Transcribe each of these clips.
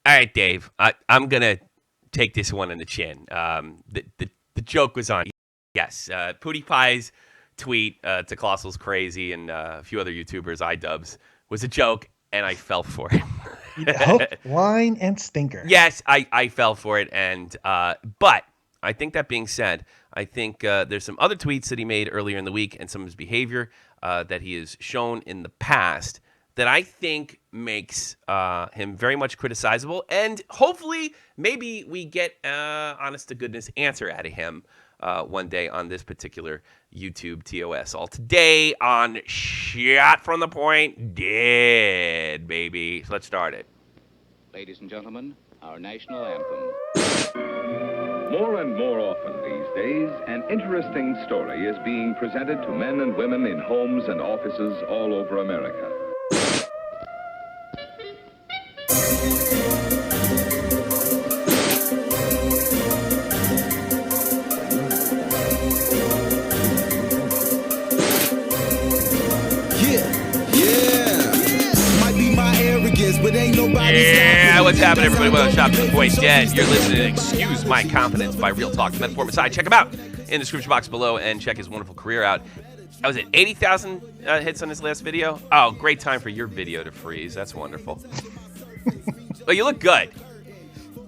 All right, Dave. I'm gonna take this one on the chin. The joke was on. Yes, PewDiePie's tweet to Colossal's crazy and a few other YouTubers, iDubbbz, was a joke, and I fell for Hook, it. line, and stinker. Yes, I fell for it, and but I think that being said, I think there's some other tweets that he made earlier in the week and some of his behavior that he has shown in the past that I think makes him very much criticizable, and hopefully maybe we get honest to goodness answer out of him one day on this particular YouTube TOS. All today on Shot from the Point, dead baby. So let's start it. Ladies and gentlemen, our national anthem. More and more often these days, an interesting story is being presented to men and women in homes and offices all over America. Yeah, what's happening, everybody? Welcome to Shot from the Point Dead. You're listening to Excuse My Confidence by Real Talk. Metaphor Messiah. Check him out in the description box below and check his wonderful career out. Was it 80,000 hits on his last video? Oh, great time for your video to freeze. That's wonderful. But you look good.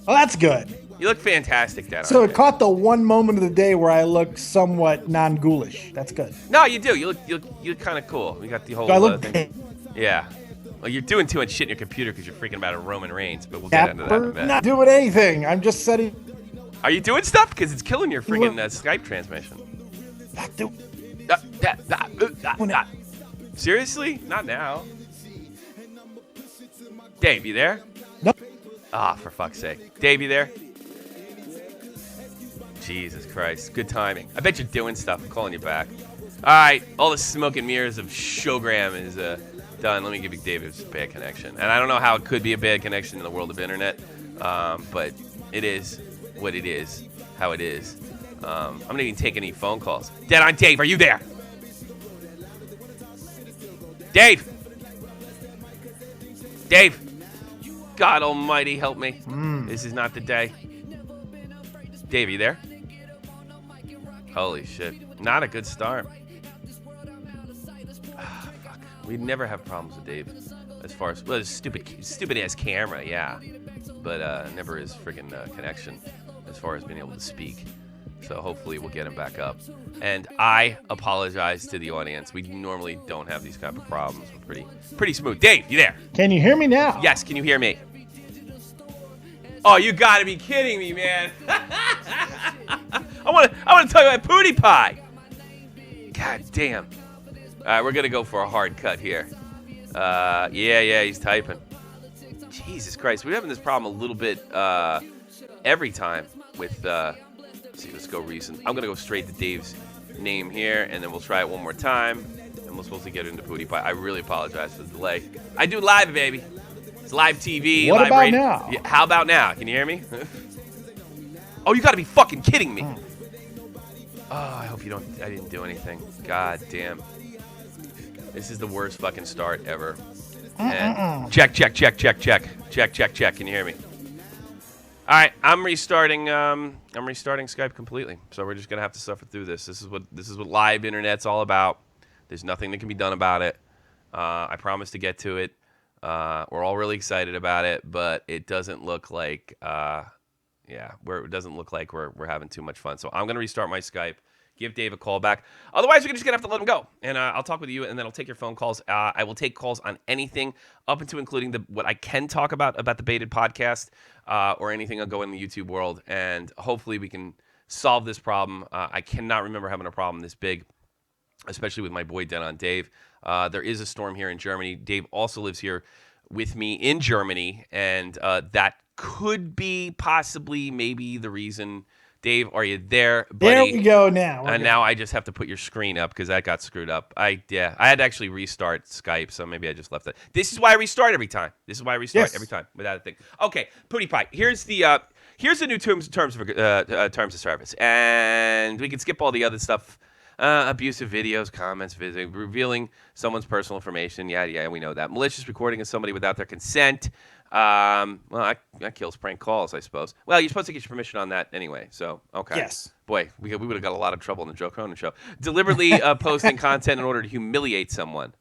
Oh, that's good. You look fantastic, Dad. So it caught the one moment of the day where I look somewhat non-ghoulish. That's good. No, you do. You look kind of cool. You got the whole Do I look thing. Yeah. Well, you're doing too much shit in your computer because you're freaking about a Roman Reigns, but we'll get into that in a minute. Not doing anything. I'm just setting. Are you doing stuff? Because it's killing your freaking Skype transmission. Not doing. Seriously? Not now. Dave, you there? No. Ah, for fuck's sake. Dave, you there? Jesus Christ. Good timing. I bet you're doing stuff. I'm calling you back. All right. All the smoke and mirrors of Showgram is done. Let me give you David's bad connection. And I don't know how it could be a bad connection in the world of internet, but it is what it is, how it is. I'm not even taking any phone calls. Dead on Dave, are you there? Dave! Dave! God almighty, help me. This is not the day. Dave, are you there? Holy shit. Not a good start. Fuck. We never have problems with Dave. As far as, well, stupid ass camera, yeah. But never his friggin' connection as far as being able to speak. So hopefully we'll get him back up. And I apologize to the audience. We normally don't have these kind of problems. We're pretty smooth. Dave, you there? Can you hear me now? Yes, can you hear me? Oh, you gotta be kidding me, man. I wanna talk about PewDiePie. God damn. All right, we're gonna go for a hard cut here. Yeah, he's typing. Jesus Christ, we're having this problem a little bit every time with. Let's see, let's go recent. I'm gonna go straight to Dave's name here, and then we'll try it one more time, and we're supposed to get into PewDiePie. I really apologize for the delay. I do live, baby. It's live TV. What live about radio. now? Yeah, how about now? Can you hear me? Oh, you gotta be fucking kidding me. Oh, I hope you don't. I didn't do anything. God damn. This is the worst fucking start ever. And check. Can you hear me? All right, I'm restarting Skype completely. So we're just gonna have to suffer through this. This is what live internet's all about. There's nothing that can be done about it. I promise to get to it. We're all really excited about it, but it doesn't look like it doesn't look like we're having too much fun. So I'm gonna restart my Skype. Give Dave a call back. Otherwise, we're just gonna have to let him go, and I'll talk with you, and then I'll take your phone calls. I will take calls on anything up into including what I can talk about the Baited podcast, or anything I'll go in the YouTube world, and hopefully we can solve this problem. I cannot remember having a problem this big, especially with my boy Dead on Dave. There is a storm here in Germany. Dave also lives here with me in Germany, and that could be possibly maybe the reason. Dave, are you there, buddy? There we go now. And now I just have to put your screen up because that got screwed up. I had to actually restart Skype, so maybe I just left it. This is why I restart every time. Every time without a thing. Okay, PewDiePie. Here's the new terms of service, and we can skip all the other stuff. Abusive videos, comments, revealing someone's personal information. Yeah, we know that. Malicious recording of somebody without their consent. Well, that kills prank calls, I suppose. Well, you're supposed to get your permission on that anyway, so okay. Yes. Boy, we would have got a lot of trouble in the Joe Cronin show. Deliberately posting content in order to humiliate someone.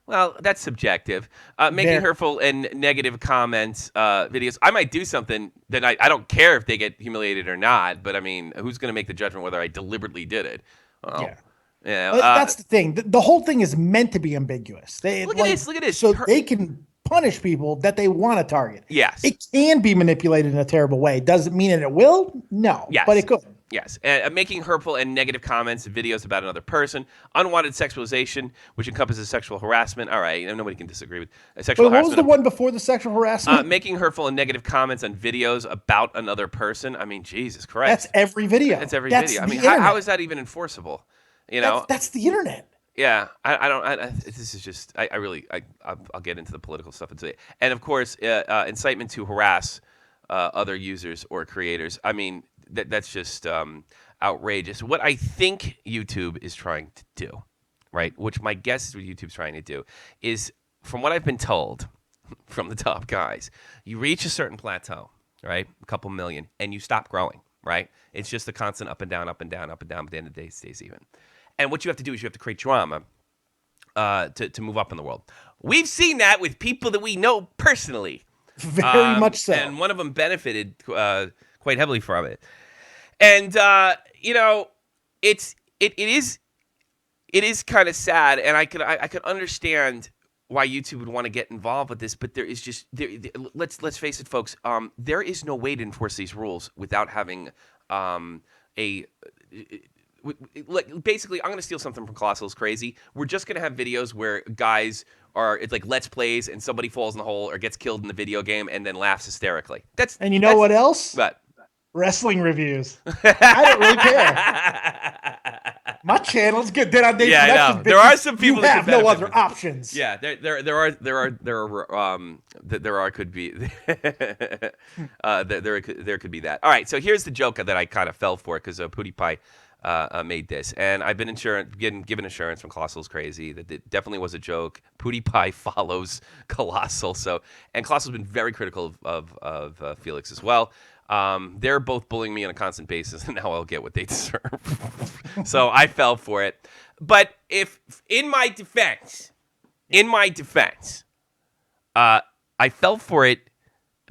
Well, that's subjective. Making hurtful and negative comments, videos. I might do something that I don't care if they get humiliated or not, but I mean, who's going to make the judgment whether I deliberately did it? Well, Yeah. You know, That's the thing. The whole thing is meant to be ambiguous. Look at this. So they can punish people that they want to target. Yes. It can be manipulated in a terrible way. Does it mean that it will? No. Yes. But it could. Yes, making hurtful and negative comments and videos about another person, unwanted sexualization, which encompasses sexual harassment. All right, nobody can disagree with sexual Wait, what was harassment. the one before the sexual harassment? Making hurtful and negative comments on videos about another person. I mean, Jesus Christ. That's every video. That's every That's video. I mean, the how internet. is that even enforceable? You know, That's the internet. yeah. This is just. I'll get into the political stuff and of course, incitement to harass other users or creators. I mean, that's just outrageous. What I think YouTube is trying to do, right? Which my guess is what YouTube's trying to do is, from what I've been told from the top guys, you reach a certain plateau, right? A couple million, and you stop growing, right? It's just a constant up and down, up and down, up and down, but at the end of the day, it stays even. And what you have to do is you have to create drama to move up in the world. We've seen that with people that we know personally. Very much so. And one of them benefited quite heavily from it. And you know, it is kind of sad, and I could understand why YouTube would want to get involved with this, but there is just let's face it, folks. There is no way to enforce these rules without having basically, I'm going to steal something from Colossal's Crazy. We're just going to have videos where guys it's like let's plays and somebody falls in the hole or gets killed in the video game and then laughs hysterically. And you know what else? What? Wrestling reviews. I don't really care. My channel's good. Then I I know. There are some people that have could no benefit other from it. options. Yeah, there could be there could be that. All right, so here's the joke that I kind of fell for because PewDiePie made this, and I've been given assurance from Colossal's Crazy that it definitely was a joke. PewDiePie follows Colossal, and Colossal's been very critical of Felix as well. They're both bullying me on a constant basis, and now I'll get what they deserve. So I fell for it. But if in my defense, I fell for it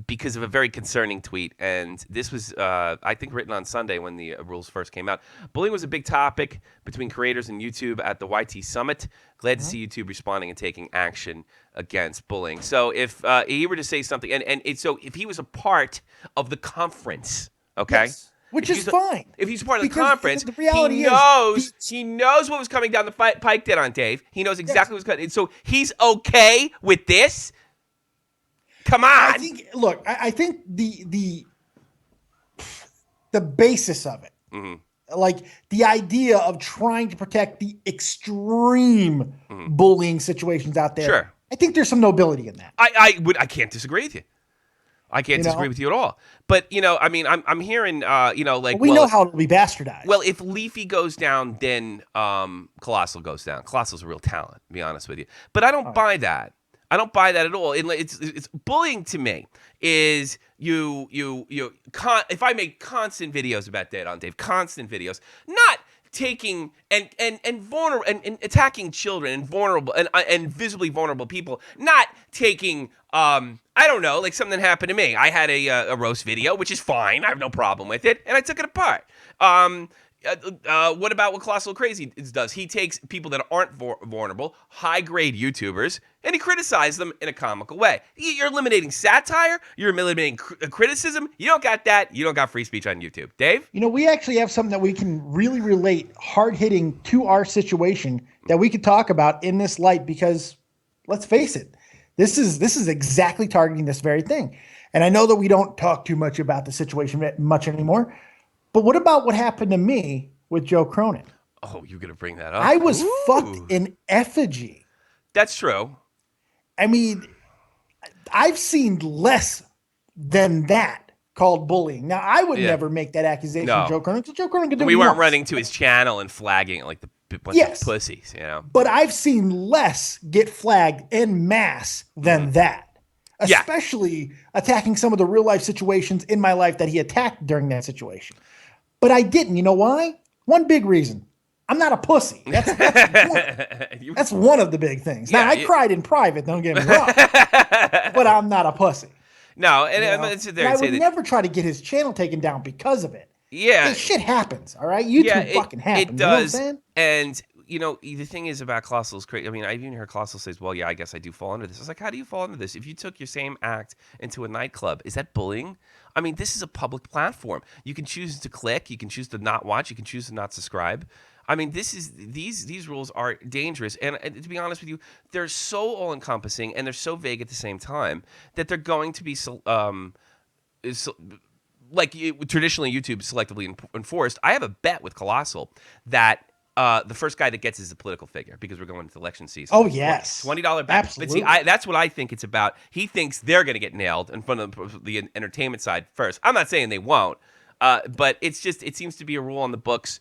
because of a very concerning tweet, and this was, I think, written on Sunday when the rules first came out. Bullying was a big topic between creators and YouTube at the YT Summit. Glad to see YouTube responding and taking action against bullying. So if he were to say something, so if he was a part of the conference, okay? Yes. Which is fine. If he's part of the Because conference, the reality he knows what was coming down the pike dead on Dave. He knows exactly what's coming. So he's okay with this. Come on. I think the basis of it, like the idea of trying to protect the extreme bullying situations out there. Sure. I think there's some nobility in that. I can't disagree with you. I can't disagree with you at all. But I mean, I'm hearing we know how it'll be bastardized. Well, if Leafy goes down, then Colossal goes down. Colossal's a real talent, to be honest with you. But I don't buy that. I don't buy that at all. It's bullying to me is if I make constant videos about Dead on Dave, constant videos, not taking and vulnerable and attacking children and vulnerable and visibly vulnerable people, not taking I don't know, like something happened to me. I had a roast video, which is fine. I have no problem with it, and I took it apart. What about what Colossal Crazy does? He takes people that aren't vulnerable, high-grade YouTubers, and he criticizes them in a comical way. You're eliminating satire. You're eliminating criticism. You don't got that. You don't got free speech on YouTube. Dave? We actually have something that we can really relate hard-hitting to our situation that we could talk about in this light because, let's face it, this is exactly targeting this very thing. And I know that we don't talk too much about the situation much anymore, but what about what happened to me with Joe Cronin? Oh, you're going to bring that up? I was fucked in effigy. That's true. I mean, I've seen less than that called bullying. Now, I would never make that accusation of Joe Cronin. Joe Cronin could do We weren't once. running to his channel and flagging it like the bunch of pussies, But I've seen less get flagged en masse than that. Yeah. especially attacking some of the real life situations in my life that he attacked during that situation. But I didn't. You know why? One big reason. I'm not a pussy. That's one of the big things. Now, I cried in private, don't get me wrong, but I'm not a pussy. No, and You know? I'm sit there And and I say would that. never try to get his channel taken down because of it. Yeah. Shit happens, all right? YouTube fucking happens. It does. You know what I'm saying? And, the thing is about Colossal is crazy. I mean, I've even heard Colossal says, well, yeah, I guess I do fall under this. I was like, how do you fall under this? If you took your same act into a nightclub, is that bullying? I mean, this is a public platform. You can choose to click. You can choose to not watch. You can choose to not subscribe. I mean, these rules are dangerous. And to be honest with you, they're so all-encompassing and they're so vague at the same time that they're going to be traditionally YouTube selectively enforced. I have a bet with Colossal that the first guy that gets is a political figure because we're going into election season. Oh, yes. $20 bet. Absolutely. But see, that's what I think it's about. He thinks they're going to get nailed in front of the entertainment side first. I'm not saying they won't, but it seems to be a rule on the books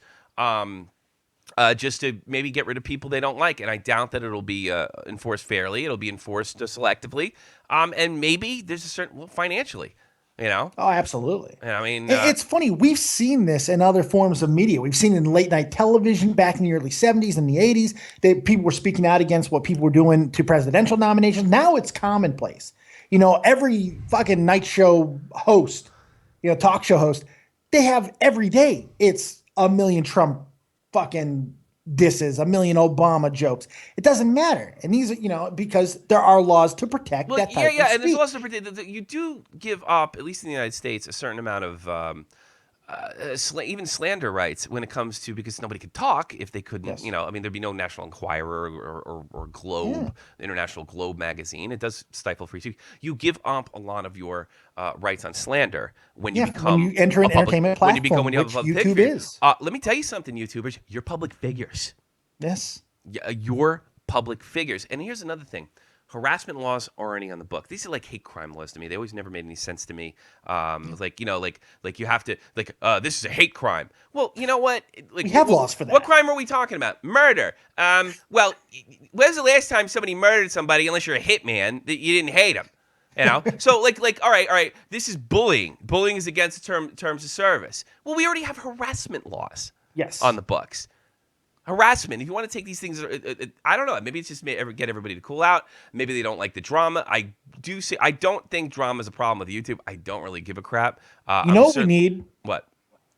just to maybe get rid of people they don't like. And I doubt that it'll be enforced fairly. It'll be enforced selectively. And maybe there's a certain, financially. Oh, absolutely. I mean, it's funny. We've seen this in other forms of media. We've seen it in late night television back in the early 70s and the 80s that people were speaking out against what people were doing to presidential nominations. Now it's commonplace. Every fucking night show host, talk show host, they have every day. It's a million Trump fucking disses, a million Obama jokes. It doesn't matter. And these are, because there are laws to protect that type of speech. And there's laws to protect that. You do give up, at least in the United States, a certain amount of even slander rights when it comes to, because nobody could talk if they couldn't, I mean, there'd be no National Enquirer or Globe, International Globe magazine. It does stifle free speech. You give up a lot of your rights on slander when you become when you enter an entertainment platform, when you have a public YouTube figure. is. Let me tell you something, YouTubers. You're public figures. Yes. You're public figures. And here's another thing. Harassment laws are already on the book. These are like hate crime laws to me. They always never made any sense to me. Like you have to, this is a hate crime. Well, you know what? We have laws for that. What crime are we talking about? Murder. Well, when's the last time somebody murdered somebody, unless you're a hitman, that you didn't hate them? So all right. This is bullying. Bullying is against the terms of service. Well, we already have harassment laws. Yes. On the books. Harassment. If you want to take these things, I don't know. Maybe it's just get everybody to cool out. Maybe they don't like the drama. I don't think drama is a problem with YouTube. I don't really give a crap. You know what we need? What?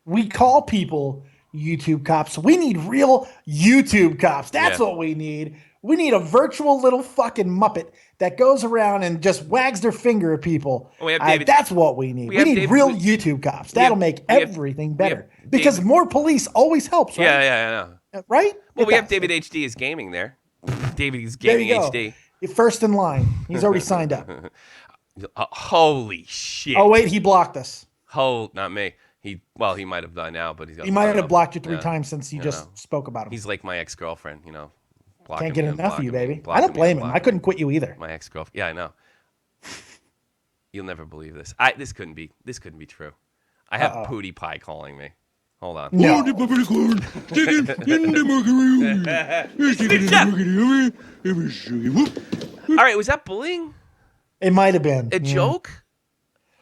We call people YouTube cops. We need real YouTube cops. That's what we need. We need a virtual little fucking Muppet that goes around and just wags their finger at people. That's what we need. We need real YouTube cops. That'll make everything better. Because more police always helps, right? Yeah, I know. Right? Well, we have David HD as gaming there. David is gaming HD. You're first in line. He's already signed up. Holy shit. Oh, wait, he blocked us. Not me. He might have by now, but he might have blocked you 3 times since you just spoke about him. He's like my ex-girlfriend, Can't get enough of you, baby. I don't blame him. I couldn't quit you either. My ex-girlfriend. Yeah, I know. You'll never believe this. This couldn't be true. I have PewDiePie calling me. Hold on. No. All right, was that bullying? It might have been. A joke?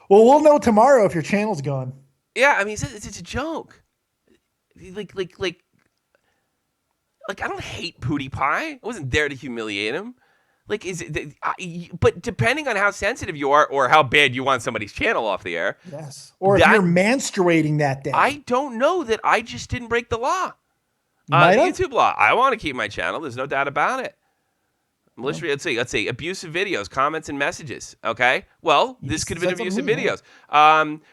Well, we'll know tomorrow if your channel's gone. Yeah, I mean, it's a joke. Like, I don't hate PewDiePie. I wasn't there to humiliate him. Like, but depending on how sensitive you are or how bad you want somebody's channel off the air. Yes. Or if you're menstruating that day. I don't know that I just didn't break the law. The YouTube law. I want to keep my channel. There's no doubt about it. Let's see. Abusive videos, comments, and messages. Okay. Well, this could have been abusive videos.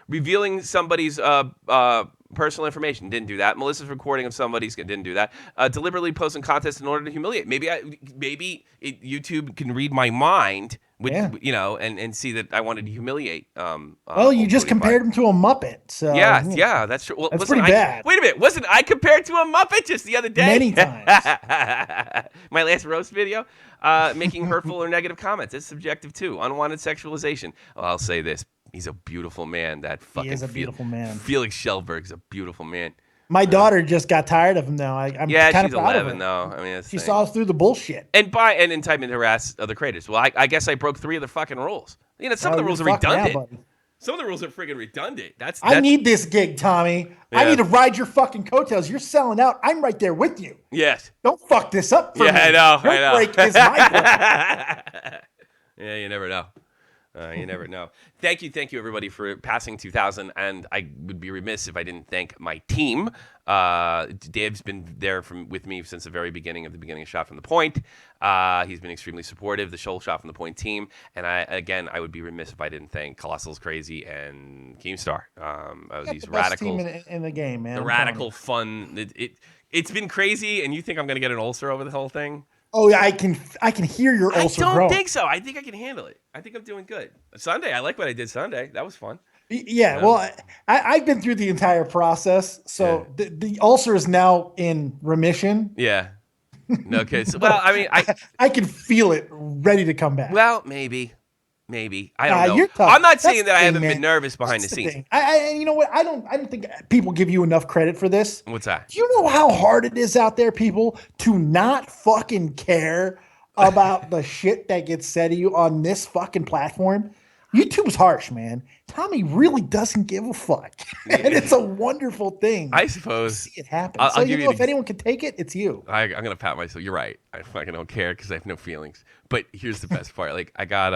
Revealing somebody's personal information. Didn't do that. Melissa's recording of somebody's. Didn't do that. Deliberately posting contests in order to humiliate. Maybe YouTube can read my mind. And see that I wanted to humiliate. Well, you just compared him to a Muppet. So yeah, that's true. Well, that's pretty bad. Wait a minute, wasn't I compared to a Muppet just the other day? Many times. My last roast video, making hurtful or negative comments. It's subjective too. Unwanted sexualization. Well, I'll say this: he's a beautiful man. He is a beautiful man. Felix Schellberg's a beautiful man. My daughter just got tired of him now. I'm kind of proud 11 of her. though. I mean, she saw us through the bullshit. And entitled to harass other creators. Well, I guess I broke 3 of the fucking rules. You know, some of the rules are redundant. Some of the rules are freaking redundant. I need this gig, Tommy. Yeah. I need to ride your fucking coattails. You're selling out. I'm right there with you. Yes. Don't fuck this up for me. I know. Your break is my break. Yeah, you never know. You never know. Thank you, everybody, for passing 2,000. And I would be remiss if I didn't thank my team. Dave's been there with me since the beginning of Shot from the Point. He's been extremely supportive, the Shot from the Point team. And I would be remiss if I didn't thank Colossal's Crazy and Keemstar. These the radical best team in the game, man. The radical fun. It's been crazy, and you think I'm going to get an ulcer over the whole thing? Oh yeah, I can hear your ulcer. I don't think so. I think I can handle it. I think I'm doing good. Sunday, I like what I did Sunday. That was fun. Yeah, well, I've been through the entire process, so the ulcer is now in remission. Yeah. Okay. So, well, I mean, I can feel it ready to come back. Well, maybe. I don't know. You're tough. I'm not saying that I haven't been nervous behind the scenes. You know what? I don't think people give you enough credit for this. What's that? Do you know how hard it is out there, people, to not fucking care about the shit that gets said to you on this fucking platform? YouTube's harsh, man. Tommy really doesn't give a fuck. And it's a wonderful thing. I suppose. See it happen. If anyone can take it, it's you. I'm going to pat myself. You're right. I fucking don't care because I have no feelings. But here's the best part. Like, I got,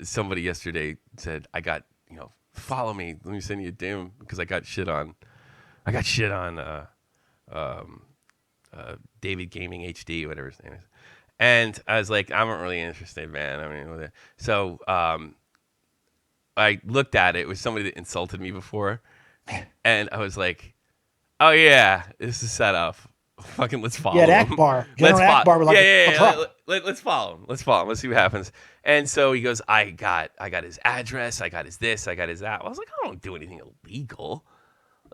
somebody yesterday said, follow me. Let me send you a DM because I got shit on David Gaming HD, whatever his name is. And I was like, I'm not really interested, man. I mean, so I looked at it. It was somebody that insulted me before. And I was like, oh, yeah, this is set up. Fucking let's follow him. Akbar. Akbar was like, let's follow him. Let's see what happens. And so he goes, I got his address. I got his this. I got his that. I was like, I don't do anything illegal.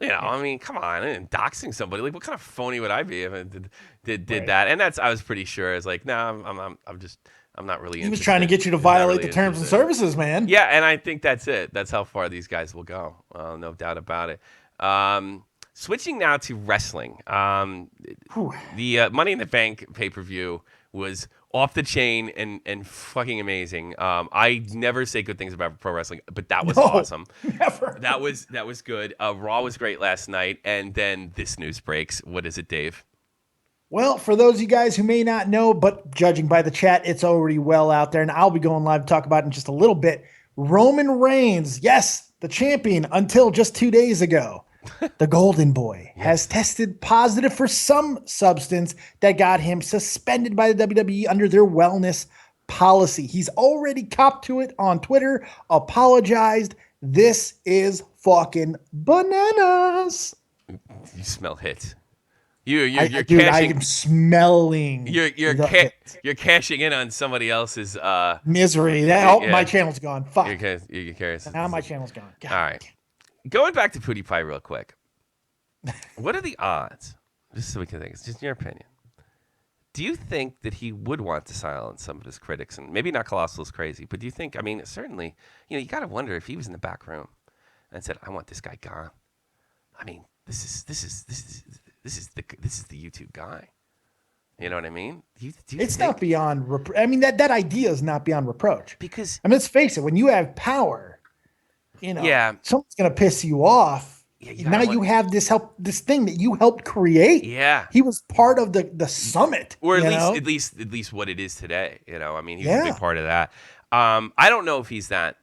You know, I mean, come on. And doxing somebody, like, what kind of phony would I be if I did that? And I was pretty sure. I was like, no, I'm not really interested. He was trying to get you to violate the terms and services, man. Yeah, and I think that's it. That's how far these guys will go. No doubt about it. Switching now to wrestling. The Money in the Bank pay-per-view was off the chain and fucking amazing. I never say good things about pro wrestling, but that was awesome. Never. That was good. Raw was great last night, and then this news breaks. What is it, Dave? Well, for those of you guys who may not know, but judging by the chat, it's already well out there, and I'll be going live to talk about it in just a little bit. Roman Reigns, yes, the champion until just 2 days ago. The Golden Boy has tested positive for some substance that got him suspended by the WWE under their wellness policy. He's already copped to it on Twitter, apologized. This is fucking bananas. You smell hits. I am smelling. You're cashing in on somebody else's misery. My channel's gone. Fuck. You're curious. Now my channel's gone. God. All right. Going back to PewDiePie real quick. What are the odds? Just so we can think. It's just your opinion. Do you think that he would want to silence some of his critics, and maybe not Colossal's crazy, but do you think? I mean, certainly, you got to wonder if he was in the back room and said, "I want this guy gone." I mean, this is the YouTube guy. You know what I mean? It's not beyond. I mean, that idea is not beyond reproach. Because let's face it, when you have power, someone's gonna piss you off. Now you have this thing that you helped create. Yeah, he was part of the summit, or at least what it is today. I mean, he's a big part of that. I don't know if he's that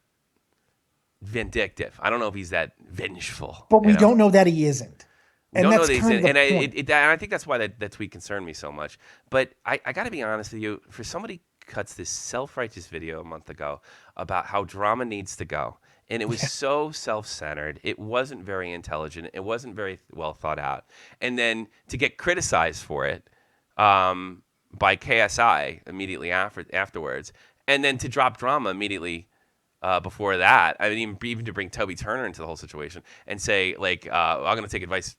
vindictive. I don't know if he's that vengeful. But we don't know that he isn't. And that's kind of the point. And I think that's why that tweet concerned me so much. But I got to be honest with you. For somebody cuts this self-righteous video a month ago about how drama needs to go, and it was so self-centered. It wasn't very intelligent. It wasn't very well thought out. And then to get criticized for it by KSI immediately afterwards, and then to drop drama immediately before that. I mean, even to bring Toby Turner into the whole situation and say, like, I'm going to take advice.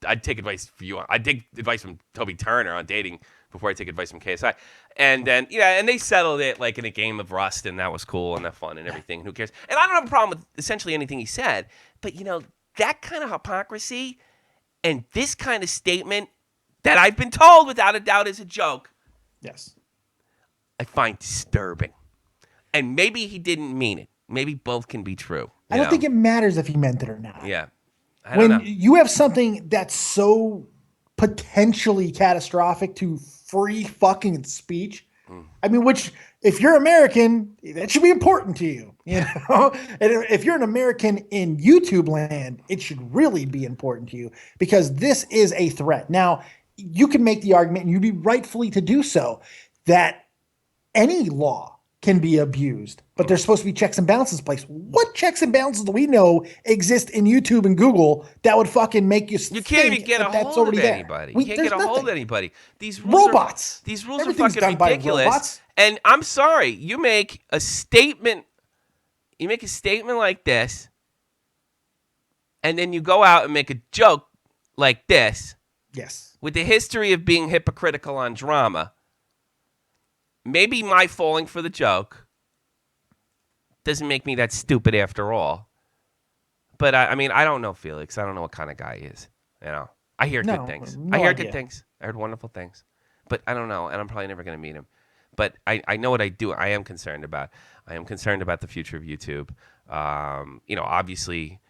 I'd take advice for you. I'd take advice from Toby Turner on dating before I take advice from KSI. And then, and they settled it like in a game of Rust, and that was cool and that fun and everything. Who cares? And I don't have a problem with essentially anything he said, but that kind of hypocrisy and this kind of statement that I've been told without a doubt is a joke. Yes. I find disturbing. And maybe he didn't mean it. Maybe both can be true. I don't think it matters if he meant it or not. Yeah. I don't know. You have something that's so potentially catastrophic to free fucking speech, I mean, which if you're American, that should be important to you, you know? And if you're an American in YouTube land, it should really be important to you because this is a threat. Now, you can make the argument, and you'd be rightfully to do so, that any law can be abused, but there's supposed to be checks and balances in place. What checks and balances do we know exist in YouTube and Google that would fucking make you You can't even get a hold of anybody. You can't get a hold of anybody. These rules robots. These rules are fucking ridiculous. And I'm sorry, you make a statement like this, and then you go out and make a joke like this. Yes. With the history of being hypocritical on drama. Maybe my falling for the joke doesn't make me that stupid after all. But I mean, I don't know Felix. I don't know what kind of guy he is. You know, I hear good things. I hear good things. I heard wonderful things. But I don't know, and I'm probably never going to meet him. But I know what I do. I am concerned about. I am concerned about the future of YouTube. You know, obviously,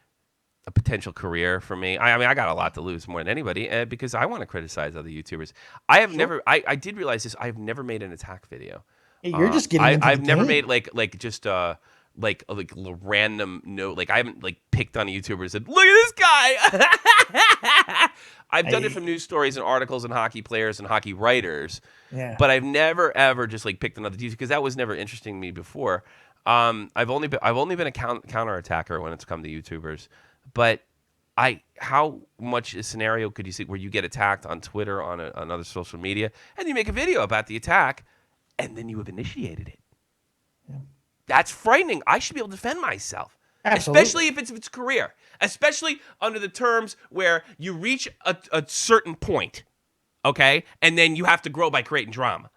a potential career for me. I mean, I got a lot to lose more than anybody because I want to criticize other YouTubers. I have never. I did realize this. I have never made an attack video. You're just getting. I've never made like just a random note. Like I haven't like picked on a YouTuber and said, "Look at this guy." I've done it from news stories and articles and hockey players and hockey writers. Yeah. But I've never ever just like picked another YouTuber because that was never interesting to me before. I've only been a counter attacker when it's come to YouTubers. But how much a scenario could you see where you get attacked on Twitter, on other social media, and you make a video about the attack, and then you have initiated it? Yeah. That's frightening. I should be able to defend myself. Absolutely. Especially if it's career. Especially under the terms where you reach a certain point, okay? And then you have to grow by creating drama.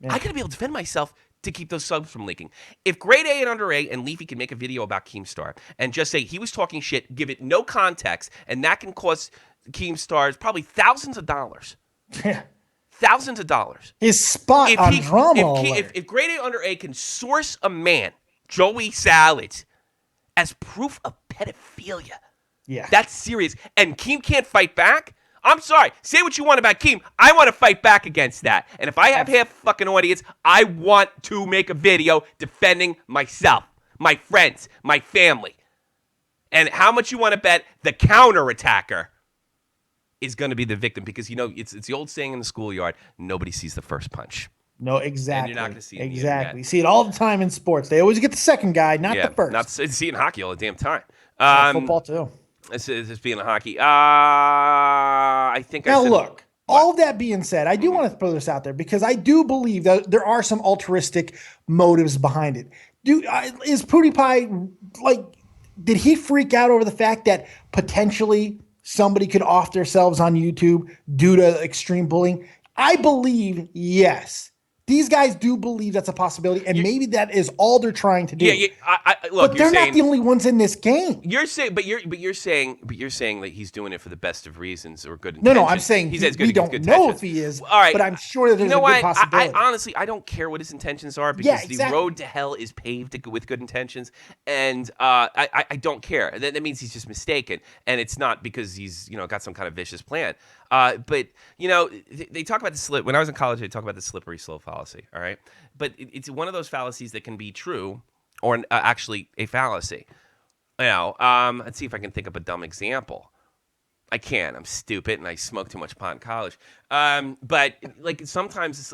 Yeah. I got to be able to defend myself to keep those subs from leaking. If Grade A and Under A and Leafy can make a video about Keemstar and just say he was talking shit, give it no context, and that can cost Keemstars probably thousands of dollars. Yeah. Thousands of dollars. His spot on drama. If Grade A Under A can source a man, Joey Salads, as proof of pedophilia, yeah, that's serious. And Keem can't fight back. I'm sorry. Say what you want about Keem. I want to fight back against that. And if I have half fucking audience, I want to make a video defending myself, my friends, my family. And how much you want to bet the counterattacker is going to be the victim? Because, you know, it's the old saying in the schoolyard, nobody sees the first punch. No, exactly. And you're not going to see it. Exactly. See it all the time in sports. They always get the second guy, not the first. Not see it in hockey all the damn time. Football, too. This being a hockey. I think now, look, all of that being said, I do want to throw this out there because I do believe that there are some altruistic motives behind it. Is PewDiePie, like, did he freak out over the fact that potentially somebody could off themselves on YouTube due to extreme bullying? I believe yes. These guys do believe that's a possibility, and maybe that is all they're trying to do. Yeah. Look, but they're not the only ones in this game. You're saying that he's doing it for the best of reasons or good intentions. No, I'm saying we don't know if he is. All right, but I'm sure that there's a good possibility. I honestly, I don't care what his intentions are because the road to hell is paved with good intentions, and I don't care. That means he's just mistaken, and it's not because he's got some kind of vicious plan. But they talk about when I was in college, they talk about the slippery slope fallacy. All right, but it's one of those fallacies that can be true or actually a fallacy. Let's see if I can think of a dumb example. I can't. I'm stupid and I smoked too much pot in college. But like sometimes,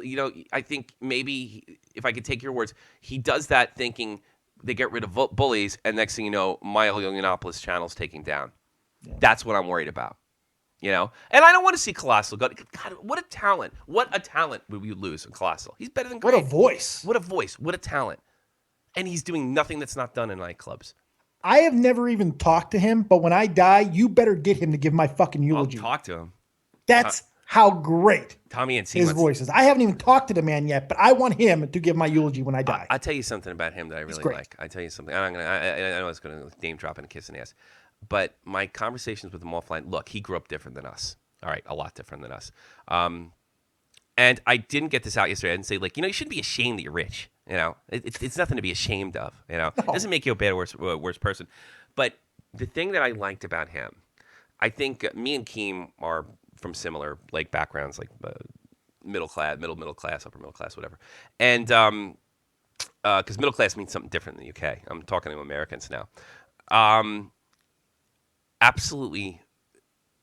I think maybe if I could take your words, he does that thinking they get rid of bullies, and next thing you know, Milo Yiannopoulos channel's taking down. Yeah. That's what I'm worried about. And I don't want to see Colossal go. God, what a talent! What a talent would we lose in Colossal? He's better than great. What a voice! What a voice! What a talent! And he's doing nothing that's not done in nightclubs. I have never even talked to him, but when I die, you better get him to give my fucking eulogy. I'll talk to him. That's how great Tommy and his voice is. I haven't even talked to the man yet, but I want him to give my eulogy when I die. I'll tell you something about him that I really like. I'll tell you something. I know it's going to name drop and kiss an ass, but my conversations with him offline. Look, he grew up different than us. All right, a lot different than us. And I didn't get this out yesterday. I didn't say, you shouldn't be ashamed that you're rich. You know, it's nothing to be ashamed of. You know, it doesn't make you a bad or worse person. But the thing that I liked about him, I think me and Keem are from similar like backgrounds, like middle class, upper middle class, whatever. And because middle class means something different in the UK. I'm talking to Americans now. Absolutely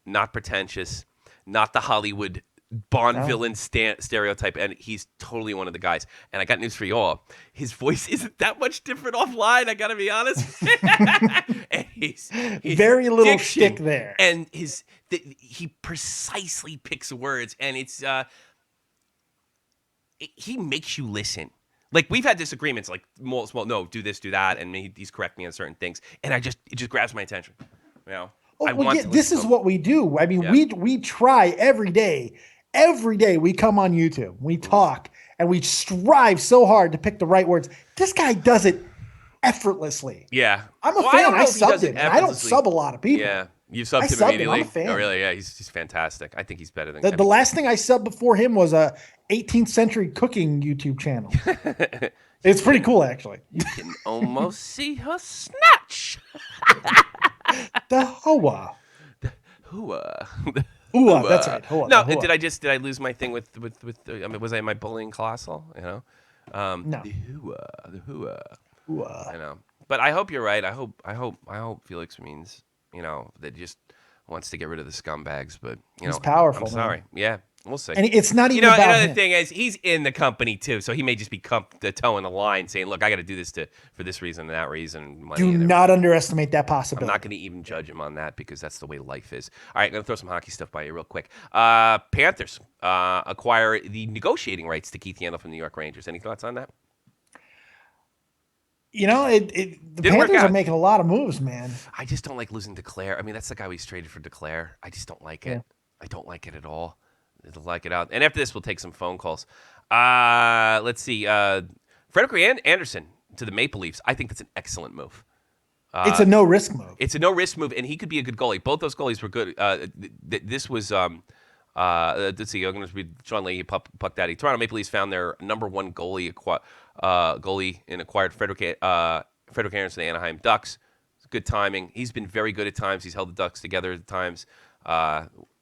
not pretentious, not the Hollywood Bond villain stereotype, and he's totally one of the guys. And I got news for you all. His voice isn't that much different offline, I gotta be honest. And he's very little shtick there. And he precisely picks words, and it's he makes you listen. Like, we've had disagreements, like, well, no, do this, do that, and he's correct me on certain things, and it just grabs my attention. You know, this is what we do. I mean, we try every day. Every day we come on YouTube, we talk, and we strive so hard to pick the right words. This guy does it effortlessly. Yeah, I'm a fan. I subbed him. I don't sub a lot of people. Yeah, you subbed him immediately. I'm a fan. Oh, really? Yeah, he's fantastic. I think he's better than the last thing I subbed before him was a 18th century cooking YouTube channel. It's pretty cool, actually. You can almost see her snatch. The hoa. Hua. Hua, that's right. Hua, no, hua. did I lose my thing with I mean, was I my bullying Colossal? You know, no. The hua. Hua. I know, but I hope you're right. I hope Felix means, you know, that he just wants to get rid of the scumbags. But you know, he's powerful. I'm sorry. Yeah. We'll see. And it's not even about another him. thing is he's in the company too, so he may just be toeing the line, saying, "Look, I got to do this for this reason and that reason." Money do not underestimate that possibility. I'm not going to even judge him on that because that's the way life is. All right, I'm going to throw some hockey stuff by you real quick. Panthers acquire the negotiating rights to Keith Yandle from the New York Rangers. Any thoughts on that? You know, the Panthers are making a lot of moves, man. I just don't like losing Declare. I mean, that's the guy we traded for Declare. I just don't like it. I don't like it at all. It'll like it out. And after this, we'll take some phone calls. Let's see. Frederick Anderson to the Maple Leafs. I think that's an excellent move. It's a no-risk move. It's a no-risk move, and he could be a good goalie. Both those goalies were good. This was, let's see, I'm going to read Sean Leahy, Puck Daddy. Toronto Maple Leafs found their number one goalie and acquired Frederick Anderson, the Anaheim Ducks. It's good timing. He's been very good at times. He's held the Ducks together at times.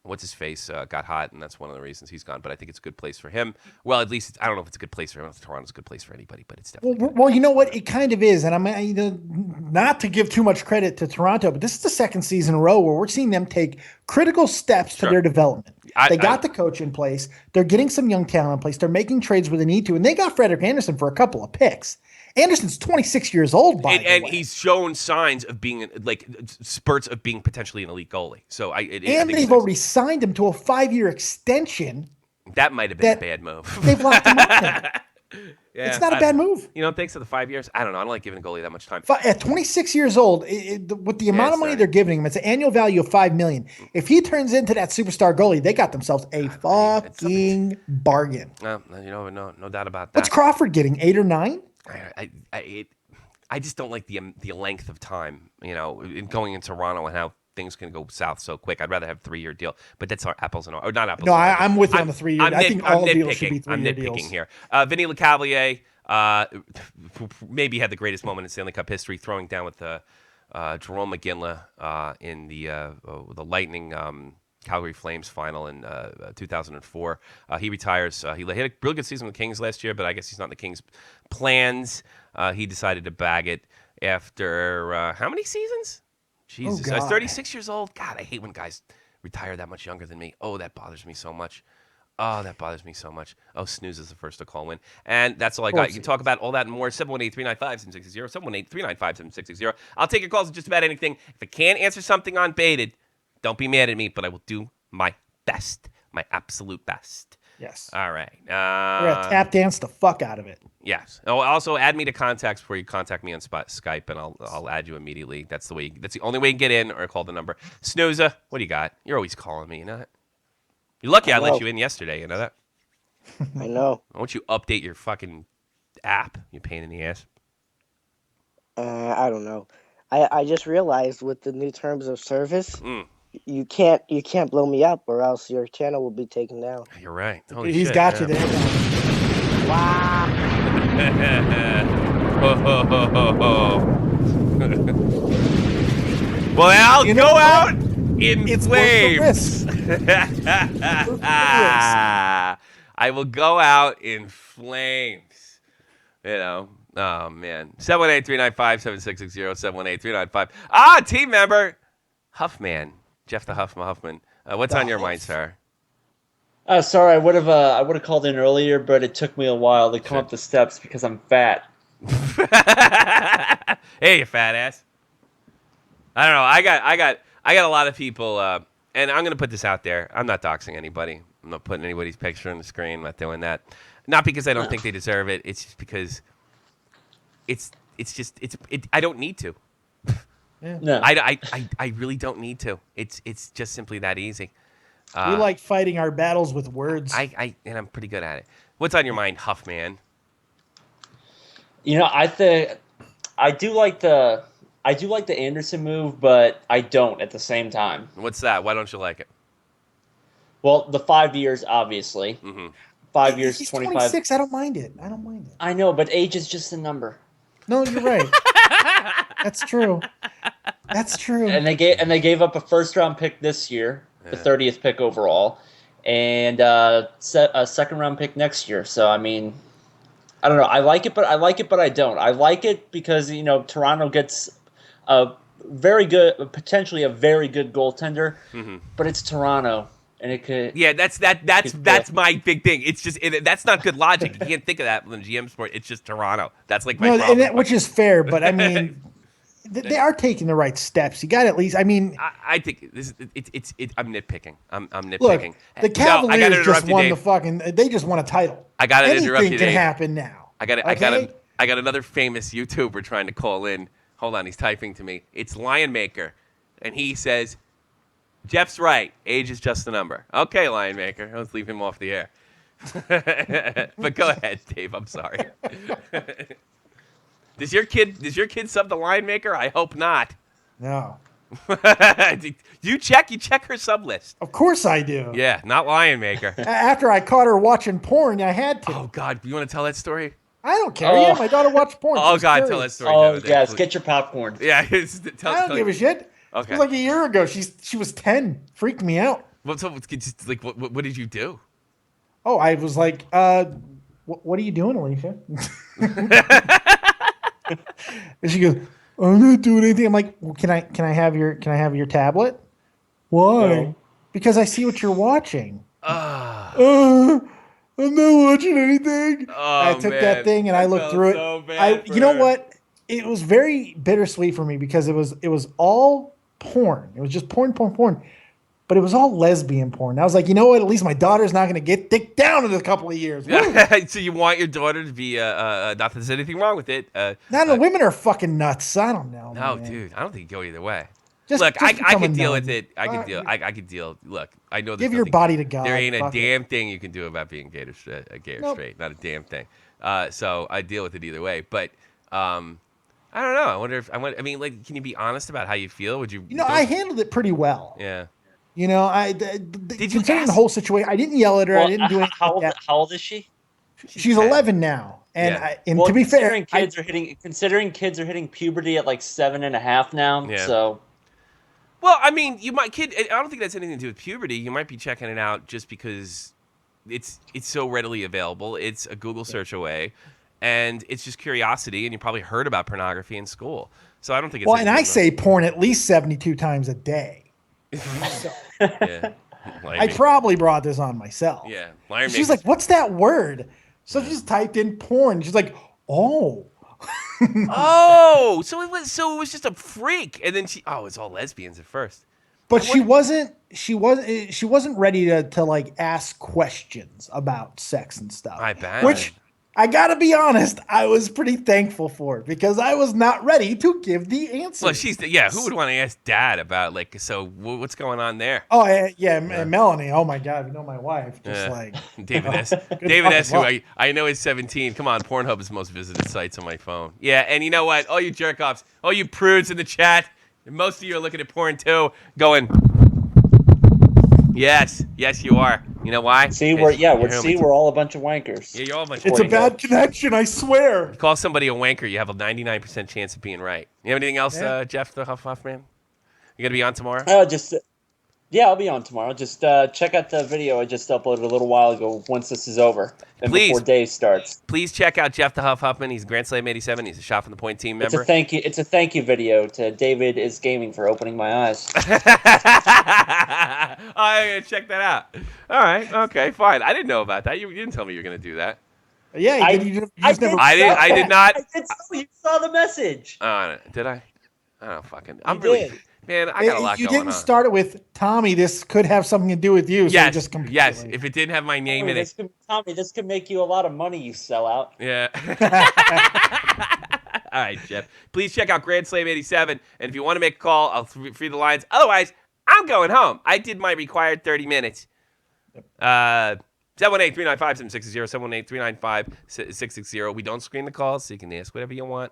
What's his face got hot, and that's one of the reasons he's gone. But I think it's a good place for him. Well, at least I don't know if it's a good place for him. I don't know if Toronto's a good place for anybody, but it's definitely. Well, you know what? It kind of is, and I'm not to give too much credit to Toronto, but this is the second season in a row where we're seeing them take critical steps to their development. They got the coach in place. They're getting some young talent in place. They're making trades where they need to, and they got Frederick Anderson for a couple of picks. Anderson's 26 years old, and he's shown signs of being like spurts of being potentially an elite goalie. So I think they've already signed him to a 5-year extension. That might have been a bad move. They've locked him up now. Yeah, it's not a bad move. You know, thanks to the 5 years. I don't know. I don't like giving a goalie that much time. At 26 years old, with the amount of money they're giving him, it's an annual value of $5 million. If he turns into that superstar goalie, they got themselves a fucking bargain. No doubt about that. What's Crawford getting? 8 or 9? I just don't like the length of time, you know, in going in Toronto and how things can go south so quick. I'd rather have a 3-year deal, but that's our apples and oranges. Or not apples. No, I'm with you on the 3 year. I think all deals should be 3-year deals. I'm nitpicking here. Vinny LeCavalier maybe had the greatest moment in Stanley Cup history, throwing down with Jerome McGinley in the Lightning Calgary Flames final in 2004. He retires. He had a really good season with the Kings last year, but I guess he's not in the Kings' plans. He decided to bag it after how many seasons? Jesus, I was 36 years old. God, I hate when guys retire that much younger than me. Oh, that bothers me so much. Oh, Snooze is the first to call in. And that's all I got. You can talk about all that and more. 718-395-7660. 718-395-7660. I'll take your calls on just about anything. If I can't answer something on Baited, don't be mad at me, but I will do my best, my absolute best. Yes. All right. We're going to tap dance the fuck out of it. Yes. Oh, also add me to contacts before you contact me on Skype, and I'll add you immediately. That's the only way you can get in, or call the number. Snooza, what do you got? You're always calling me, you know that? You're lucky I let you in yesterday, you know that? I know. Why don't you update your fucking app, you pain in the ass? I don't know. I just realized with the new terms of service, you can't blow me up, or else your channel will be taken down. You're right. He's got you there. Wow. Well, I'll go out in It's flames. worth the risk. I will go out in flames. You know. Oh, man. 718-395-7660, 718-395. Ah, team member. Huffman. Jeff the Huffman. What's on your mind, sir? Sorry, I would have called in earlier, but it took me a while to come up the steps because I'm fat. Hey, you fat ass. I don't know. I got a lot of people, and I'm gonna put this out there. I'm not doxing anybody. I'm not putting anybody's picture on the screen. I'm not doing that. Not because I don't think they deserve it. It's just because I don't need to. Yeah. No. I really don't need to. It's just simply that easy. We like fighting our battles with words. And I'm pretty good at it. What's on your mind, Huffman? You know, I do like the Anderson move, but I don't at the same time. What's that? Why don't you like it? Well, the 5 years, obviously. Mm-hmm. 5 years, He's 25. 26. I don't mind it. I know, but age is just a number. No, you're right. That's true. And they gave up a first-round pick this year, the 30th pick overall, and a second-round pick next year. So I mean, I don't know. I like it, but I don't. I like it because Toronto gets potentially a very good goaltender, but it's Toronto, and it could. Yeah, that's my big thing. It's just that's not good logic. You can't think of that in GM sport. It's just Toronto. That's like my problem. Which is fair, but I mean, they are taking the right steps. You got to at least. I mean, I think I'm nitpicking. I'm nitpicking. Look, the Cavaliers just won Dave. They just won a title. I got to interrupt you, Anything can Dave. happen now. I got another famous YouTuber trying to call in. Hold on, he's typing to me. It's Lion Maker, and he says, Jeff's right. Age is just a number. Okay, Lion Maker. Let's leave him off the air. But go ahead, Dave. I'm sorry. Does your kid sub the Lion Maker? I hope not. No. You check her sub list. Of course I do. Yeah, not Lion Maker. After I caught her watching porn, I had to. Oh God, you want to tell that story? I don't care. Yeah, my daughter watched porn. Oh God, tell that story. Oh yes, get your popcorn. Yeah, I don't give a shit. Okay. It was like a year ago. She was 10. Freaked me out. Well, so just like what did you do? Oh, I was like, what are you doing, Alicia? And she goes, I'm not doing anything. I'm like, well, can I have your tablet? Why? No. Because I see what you're watching. I'm not watching anything. I took that thing and I looked through it. You know what? It was very bittersweet for me because it was all porn. It was just porn. But it was all lesbian porn. I was like, you know what? At least my daughter's not going to get dick down in a couple of years. So you want your daughter to be not that there's anything wrong with it. The women are fucking nuts. I don't know. No, man. dude, I don't think you go either way. Just I become can a deal nun. with it. I can deal. Look, I know. Give your body to God. There ain't a Fuck damn thing you can do about being gay or straight. Not a damn thing. So I deal with it either way. But I don't know. I wonder if can you be honest about how you feel? Would you? I handled it pretty well. Yeah. Did you considering the whole situation? I didn't yell at her. Well, I didn't do anything. How old is she? She's 11 now, and Yeah. to be fair, considering kids are hitting puberty at like 7.5 now. Yeah. So. Well, I mean, I don't think that's anything to do with puberty. You might be checking it out just because it's so readily available. It's a Google search away, and it's just curiosity. And you probably heard about pornography in school, so I don't think it's. Well, and I say porn at least 72 times a day. Yeah. I probably brought this on myself. Yeah. She's like, "What's that word?" So she just typed in porn. She's like, "Oh." Oh, so it was just a freak, and then it's all lesbians at first. But she wasn't ready to like ask questions about sex and stuff. I bet. Which I gotta be honest, I was pretty thankful for it because I was not ready to give the answer. Well, who would want to ask Dad about what's going on there? Oh yeah. Melanie. Oh my God, my wife. Just like David S. David S. Who I know is 17. Come on, Pornhub is the most visited sites on my phone. Yeah, and you know what? All you jerk offs, all you prudes in the chat, most of you are looking at porn too, going, yes, you are. You know why? We're all a bunch of wankers. Yeah, you're all a bunch. It's a bad connection, I swear. You call somebody a wanker, you have a 99% chance of being right. You have anything else, Jeff the Huffman? You gonna be on tomorrow? I'll be on tomorrow. Just check out the video I just uploaded a little while ago. Once this is over, and before Dave starts, please check out Jeff the Huffman. He's Grand Slam 87. He's a Shot from the Point team member. It's a thank you video to David is Gaming for opening my eyes. I'm gonna check that out. All right, okay, fine. I didn't know about that. You didn't tell me you were gonna do that. Yeah, I did not. You saw the message. Did I? I don't fucking. Man, I got a lot going on. You didn't start it with Tommy. This could have something to do with you. So yes. If it didn't have my name in it, Tommy, this could make you a lot of money. You sell out. Yeah. All right, Jeff. Please check out Grand Slam 87, and if you want to make a call, I'll free the lines. Otherwise, I'm going home. I did my required 30 minutes. 718-395-7660, 718-395-660. We don't screen the calls, so you can ask whatever you want.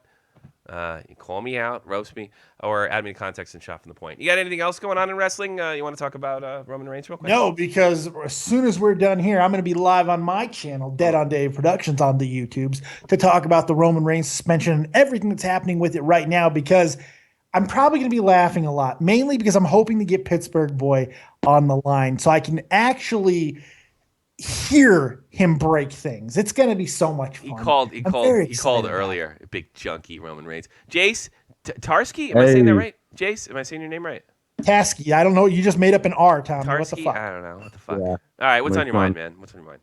You call me out, roast me, or add me to context and Shot from the Point. You got anything else going on in wrestling? You want to talk about Roman Reigns real quick? No, because as soon as we're done here, I'm going to be live on my channel, Dead on Dave Productions, on the YouTubes, to talk about the Roman Reigns suspension and everything that's happening with it right now, because I'm probably going to be laughing a lot, mainly because I'm hoping to get Pittsburgh Boy on the line so I can actually hear him break things. It's going to be so much fun. He called earlier. Big junkie Roman Reigns. Jace Tarsky? Am I saying that right? Jace, am I saying your name right? Tasky. I don't know. You just made up an R, Tommy. Tarsky? What the fuck? I don't know. What the fuck? Yeah. All right. What's on your mind, man? What's on your mind?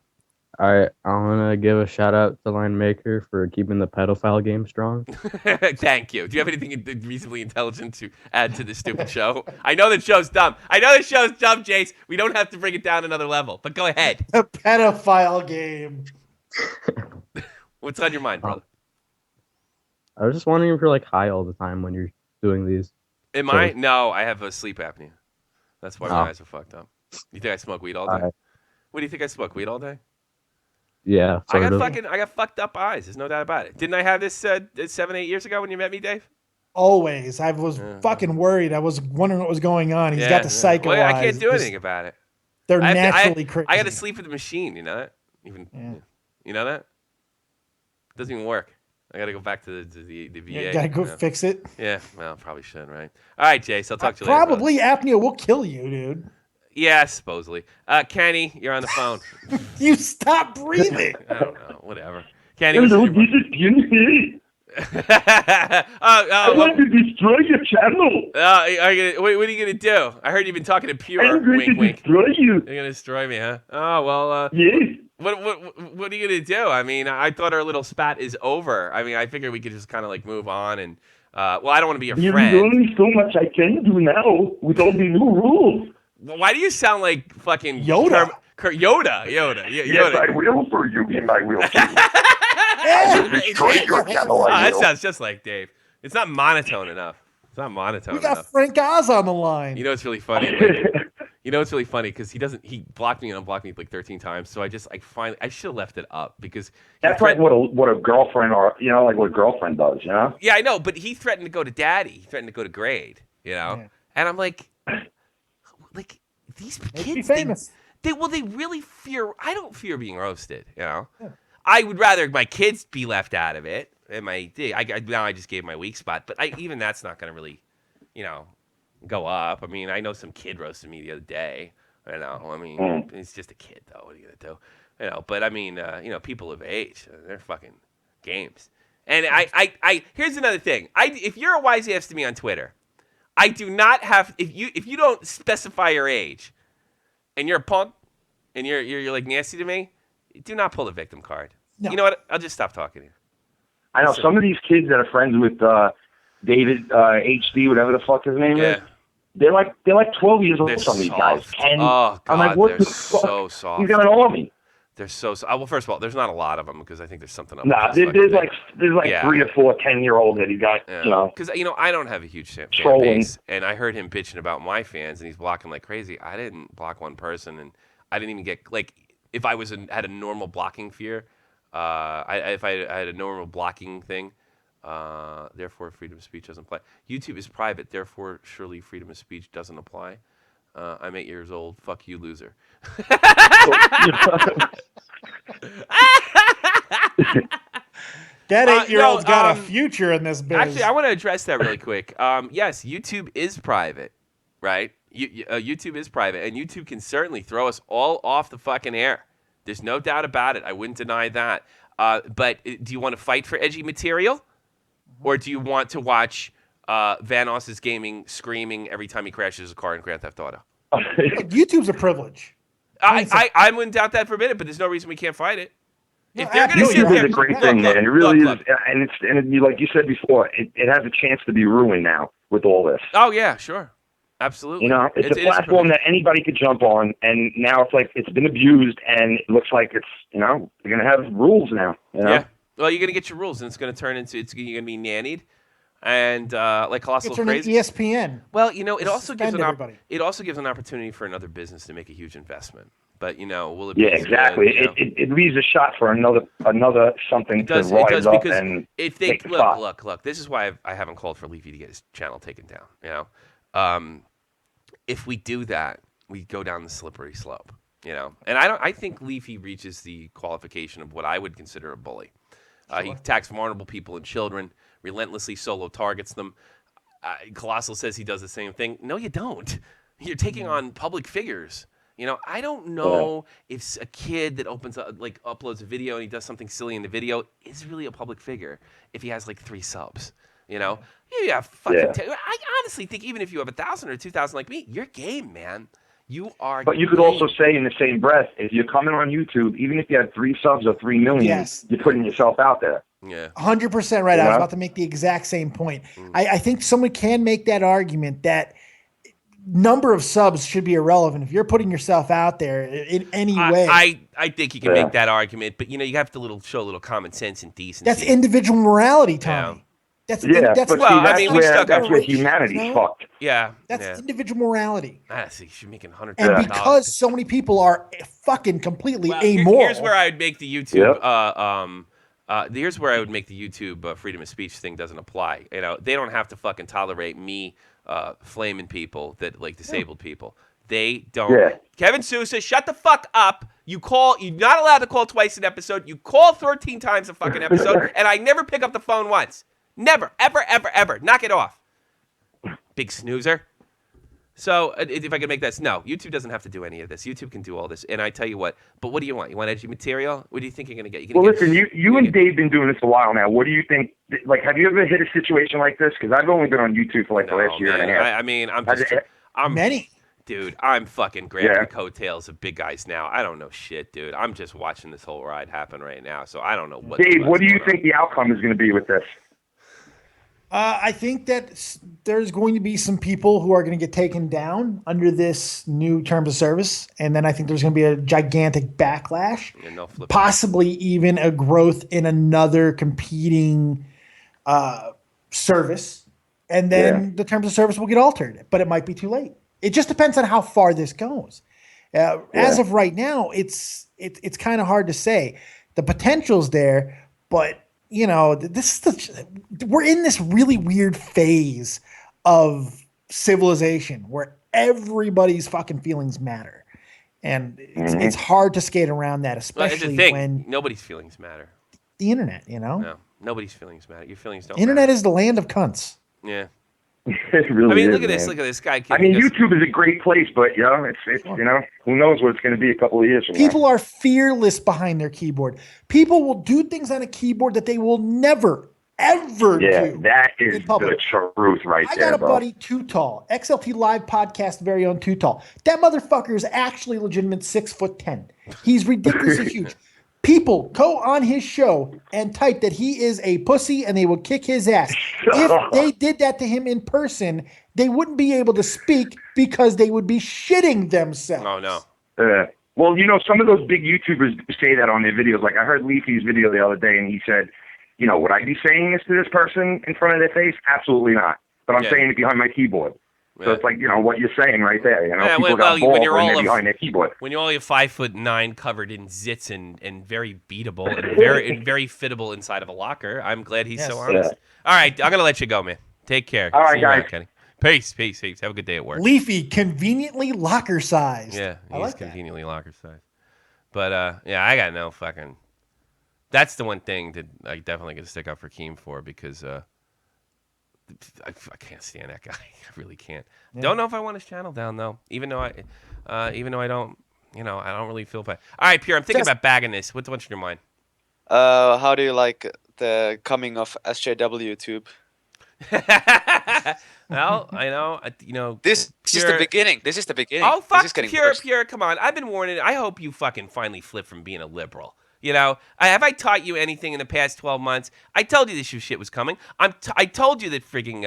All right. I want to give a shout out to Line Maker for keeping the pedophile game strong. Thank you. Do you have anything reasonably intelligent to add to this stupid show? I know the show's dumb. Jace. We don't have to bring it down another level, but go ahead. The pedophile game. What's on your mind, brother? I was just wondering if you're like high all the time when you're doing these. Am I? No, I have a sleep apnea. That's why my eyes are fucked up. You think I smoke weed all day? What do you think I smoke weed all day? Yeah, I got fucked up eyes. There's no doubt about it. Didn't I have this 7-8 years ago when you met me, Dave? Always. I was fucking worried. I was wondering what was going on. He's got the psycho eyes. I can't do anything about it. They're naturally crazy. I got to sleep with the machine. You know that? You know that? It doesn't even work. I got to go back to the VA. You got to go fix it? Yeah, well, probably should, right? All right, Jace, I'll talk to you later. Probably apnea will kill you, dude. Yeah, supposedly. Kenny, you're on the phone. You stop breathing. I don't know. Whatever. Kenny, hello, this is PewDiePie. I want to destroy your channel. What are you gonna do? I heard you've been talking to Pure. I'm going to destroy you. You're gonna destroy me, huh? Oh well. Yes. What are you gonna do? I mean, I thought our little spat is over. I mean, I figured we could just kind of like move on and. Well, I don't want to be your friend. There's only so much I can do now with all the new rules. Why do you sound like fucking Yoda? Yoda. Yes, I will for you, and I will for you. Destroy your channel. That sounds just like Dave. It's not monotone enough. We got Frank Oz on the line. You know what's really funny? Because he blocked me and unblocked me like 13 times. So I should have left it up because that's like what a girlfriend like what a girlfriend does, you know? Yeah, I know, but he threatened to go to daddy. He threatened to go to grade, you know? Yeah. And I'm like these kids, they really fear. I don't fear being roasted, you know. Yeah. I would rather my kids be left out of it. And now I just gave my weak spot, but even that's not going to really, go up. I mean, I know some kid roasted me the other day. I mean, it's just a kid though. What are you gonna do? But I mean, people of age, they're fucking games. And I here's another thing. If you're a wise ass to me on Twitter. I do not have if you don't specify your age, and you're a punk, and you're like nasty to me, do not pull the victim card. No. You know what? I'll just stop talking to you. I know some of these kids that are friends with David HD, whatever the fuck his name is. They're like 12 years old. Some of these guys. 10. Oh God, I'm like, what the fuck? So soft. He's got an army. They're so well. First of all, there's not a lot of them because I think there's something up. Nah, there's like 3 or 4 10-year-olds that he got. Because I don't have a huge fan base, and I heard him bitching about my fans, and he's blocking like crazy. I didn't block one person, and I didn't even get if I had a normal blocking fear, if I had a normal blocking thing, therefore freedom of speech doesn't apply. YouTube is private, therefore surely freedom of speech doesn't apply. I'm 8 years old. Fuck you, loser. That 8-year-old's got a future in this biz. Actually, I want to address that really quick. Yes, YouTube is private, right? YouTube is private, and YouTube can certainly throw us all off the fucking air. There's no doubt about it. I wouldn't deny that. But do you want to fight for edgy material? Or do you want to watch Van Oss's gaming screaming every time he crashes a car in Grand Theft Auto? YouTube's a privilege. I wouldn't doubt that for a minute, but there's no reason we can't fight it. No, If they're going to sit YouTube there, is a great thing, man. It really is, and like you said before, it has a chance to be ruined now with all this. Oh yeah, sure, absolutely. You know, it's a platform that anybody could jump on, and now it's like it's been abused, and it looks like it's they're going to have rules now. You know? Yeah. Well, you're going to get your rules, and it's going to turn into you're going to be nannied, and like Colossal crazy. ESPN. Well, it also gives an opportunity for another business to make a huge investment. But will it be? Yeah, exactly. It leaves a shot for another something to rise up and if they take the spot. Look. This is why I haven't called for Leafy to get his channel taken down. If we do that, we go down the slippery slope. And I think Leafy reaches the qualification of what I would consider a bully. He attacks vulnerable people and children, relentlessly solo targets them. Colossal says he does the same thing. No, you don't. You're taking on public figures. I don't know if a kid that uploads a video and he does something silly in the video is really a public figure if he has 3 subs. I honestly think even if you have 1,000 or 2,000 like me, you're game, man. You are. But you could also say in the same breath, if you're coming on YouTube, even if you had 3 subs or 3 million, you're putting yourself out there. Yeah, 100% right. I was about to make the exact same point. I think someone can make that argument that number of subs should be irrelevant if you're putting yourself out there in any way. I think you can make that argument, but you have to show a little common sense and decency. That's individual morality, Tommy. That's where humanity's fucked. Yeah, that's individual morality. See, you're making $100,000. And because so many people are fucking completely amoral. Here's where I would make the YouTube. Here's where I would make the YouTube freedom of speech thing doesn't apply. They don't have to fucking tolerate me flaming people that disabled people. They don't. Yeah. Kevin Sousa, shut the fuck up. You're not allowed to call twice an episode. You call 13 times a fucking episode, and I never pick up the phone once. Never, ever, ever, ever. Knock it off. Big snoozer. So if I could make that, no, YouTube doesn't have to do any of this. YouTube can do all this. And I tell you what, but what do you want? You want edgy material? What do you think you're going to get? Listen, you and Dave been doing this a while now. What do you think? Have you ever hit a situation like this? Because I've only been on YouTube for the last year and a half. I'm many. Dude, I'm fucking grabbing the coattails of big guys now. I don't know shit, dude. I'm just watching this whole ride happen right now. So I don't know what. Dave, what do you think the outcome is going to be with this? I think that there's going to be some people who are going to get taken down under this new terms of service. And then I think there's going to be a gigantic backlash, possibly even a growth in another competing service. And then the terms of service will get altered, but it might be too late. It just depends on how far this goes. As of right now, it's kind of hard to say. The potential's there, but we're in this really weird phase of civilization where everybody's fucking feelings matter. And it's hard to skate around that, especially when nobody's feelings matter. The internet, No, nobody's feelings matter. Your feelings don't Internet matter. is the land of cunts. Yeah. It really look at this. Look at this guy. YouTube is a great place, but it's who knows what it's going to be a couple of years from now. People are fearless behind their keyboard. People will do things on a keyboard that they will never, ever do. Yeah, that is the truth right there. I got a buddy, Too Tall, XLT Live Podcast, very own Too Tall. That motherfucker is actually legitimate 6'10". He's ridiculously huge. People go on his show and type that he is a pussy and they will kick his ass. If they did that to him in person, they wouldn't be able to speak because they would be shitting themselves. Oh, no. Well, some of those big YouTubers say that on their videos. Like I heard Leafy's video the other day and he said, would I be saying this to this person in front of their face? Absolutely not. But I'm saying it behind my keyboard. So it's like, what you're saying right there. People got balls when they're behind their keyboard. When you're only 5'9", covered in zits and very beatable and very fittable inside of a locker, I'm glad he's so honest. All right, I'm going to let you go, man. Take care. All right, guys. Kenny. Peace. Have a good day at work. Leafy, conveniently locker sized. Yeah, I he's like conveniently locker sized. But yeah, I got no fucking. That's the one thing that I definitely gonna stick up for Keem for because I can't stand that guy. I really can't. Yeah. Don't know if I want his channel down though. Even though I don't, I don't really feel bad. All right, Pierre, I'm thinking about bagging this. What's in your mind? How do you like the coming of SJW Tube? Well, I know, This is the beginning. This is the beginning. Oh, fuck, this is Pierre, come on. I've been warning. I hope you fucking finally flip from being a liberal. Have I taught you anything in the past 12 months? I told you this shit was coming. I told you that frigging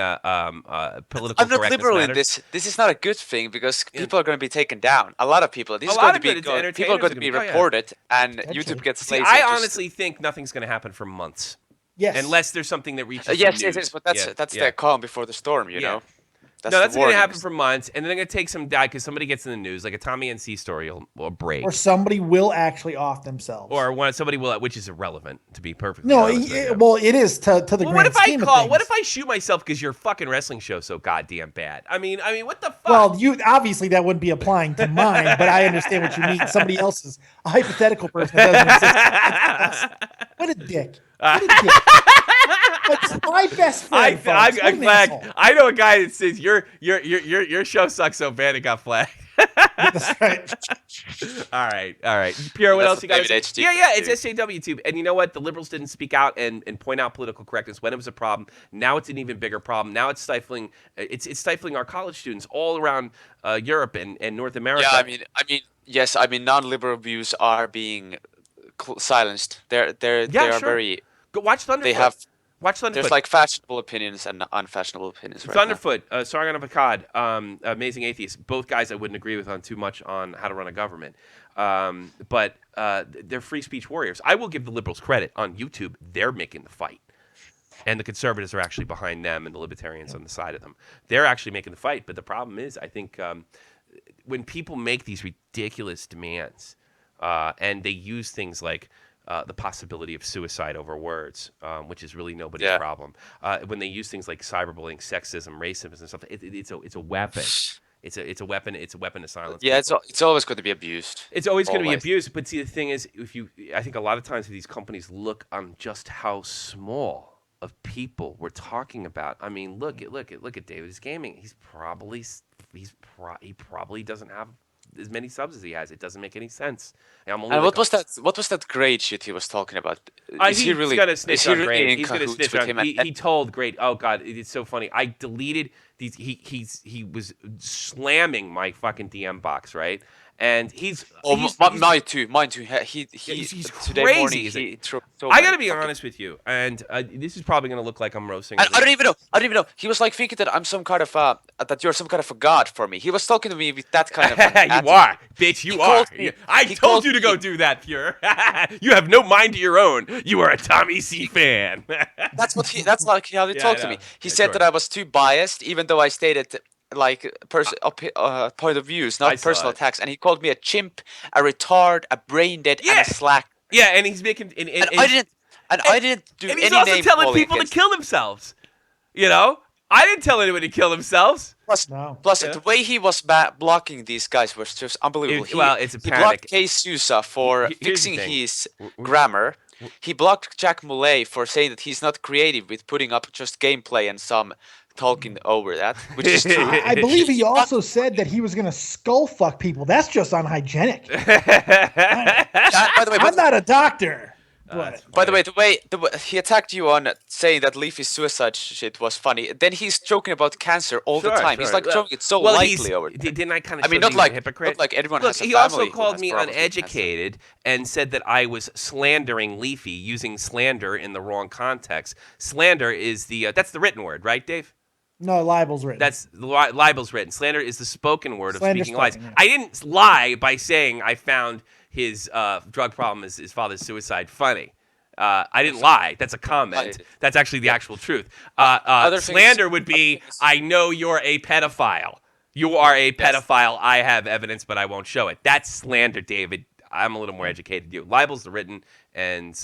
political I'm not correctness liberal matters. in this. This is not a good thing because people are going to be taken down. A lot of people. People are going to be reported, and YouTube gets lazy. I honestly think nothing's going to happen for months. Yes. Unless there's something that reaches yes, the news. Yes, but that's the calm before the storm, you know? That's going to happen for months, and then they're going to take some die because somebody gets in the news, like a Tommy NC story will break. Or somebody will actually off themselves. Or somebody will, which is irrelevant, to be perfectly honest. Well, it is to the grand scheme of things. What if I shoot myself because your fucking wrestling show's so goddamn bad? I mean, what the fuck? Well, obviously that wouldn't be applying to mine, but I understand what you mean. Somebody else's, a hypothetical person that doesn't exist. What a dick. What a dick. That's my best friend. I'm glad. I know a guy that says your show sucks so bad it got flagged. That's right. All right. Pierre, what else you got? Yeah, it's SJW Tube. And you know what? The liberals didn't speak out and point out political correctness when it was a problem. Now it's an even bigger problem. Now it's stifling. It's stifling our college students all around Europe and North America. Yeah, I mean, non-liberal views are being silenced. They are very. Go watch Thunderfoot. Watch Thunderfoot. There's like fashionable opinions and unfashionable opinions. Thunderfoot, Sargon of Akkad, Amazing Atheist. Both guys I wouldn't agree with on too much on how to run a government. But they're free speech warriors. I will give the liberals credit on YouTube. They're making the fight. And the conservatives are actually behind them and the libertarians on the side of them. They're actually making the fight. But the problem is, I think when people make these ridiculous demands and they use things like the possibility of suicide over words, which is really nobody's problem. When they use things like cyberbullying, sexism, racism, and stuff, it's a weapon. It's a weapon. It's a weapon to silence. Yeah, it's always going to be abused. It's always going to be abused. But see, the thing is, I think a lot of times these companies look on just how small of people we're talking about. I mean, look at David's gaming. He probably doesn't have as many subs as he has. It doesn't make any sense. And what was that grade shit he was talking about? He's gonna snitch on Grade. He's gonna snitch on him. He told Grade. Oh God, it's so funny. I deleted these. He was slamming my fucking DM box, right? And he's mine too. He's today crazy. Morning, I gotta be honest with you, and this is probably gonna look like I'm roasting. I don't even know. He was like thinking that I'm some kind of that you're some kind of a god for me. He was talking to me with that kind of. You are, bitch. You are. I told you to go do that, Pure. You have no mind of your own. You are a Tommy C fan. That's like how he talked to me. He said that I was too biased, even though I stated like point of views, not personal attacks, and he called me a chimp, a retard, a brain dead, and a slack. Yeah, and he's making and I didn't do and any he's also name telling people to kill themselves. I didn't tell anyone to kill themselves. Plus, the way he was blocking these guys was just unbelievable. It's a panic. He blocked Kay Sousa for fixing his grammar. He blocked Jack Mulay for saying that he's not creative with putting up just gameplay and some talking over that, which is true. I believe he also said that he was going to skull fuck people. That's just unhygienic. By the way, I'm not a doctor. By the way, he attacked you on saying that Leafy's suicide shit was funny. Then he's joking about cancer all the time. He's like throwing it so lightly over. Didn't I kind of? Not like a hypocrite. Not like everyone Look, has a he family also called me uneducated and said that I was slandering Leafy, using slander in the wrong context. Slander is that's the written word, right, Dave? No, libel's written. That's libel's written. Slander is the spoken word of speaking lies. Yeah. I didn't lie by saying I found his drug problem, his father's suicide, funny. I didn't lie. That's a comment. That's actually the actual truth. Slander would be, I know you're a pedophile. You are a pedophile. I have evidence, but I won't show it. That's slander, David. I'm a little more educated than you. Libel's the written, and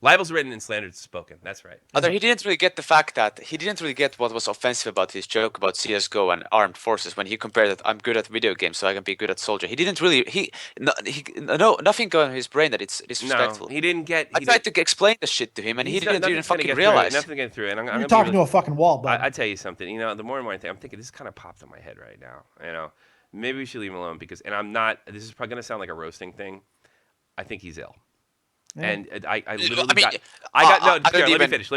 libel's written and slander's spoken. That's right. Although he didn't really get the fact that he didn't really get what was offensive about his joke about CS:GO and armed forces when he compared that I'm good at video games, so I can be good at soldier. He didn't really nothing going in his brain that it's disrespectful. No, he didn't get. I tried to explain the shit to him, and he didn't even fucking realize. Nothing to get through. And You're talking to a fucking wall, bud. I tell you something. You know, the more and more I think, I'm thinking this kind of popped in my head right now. You know, maybe we should leave him alone because, and I'm not. This is probably gonna sound like a roasting thing. I think he's ill. Yeah. And I literally let me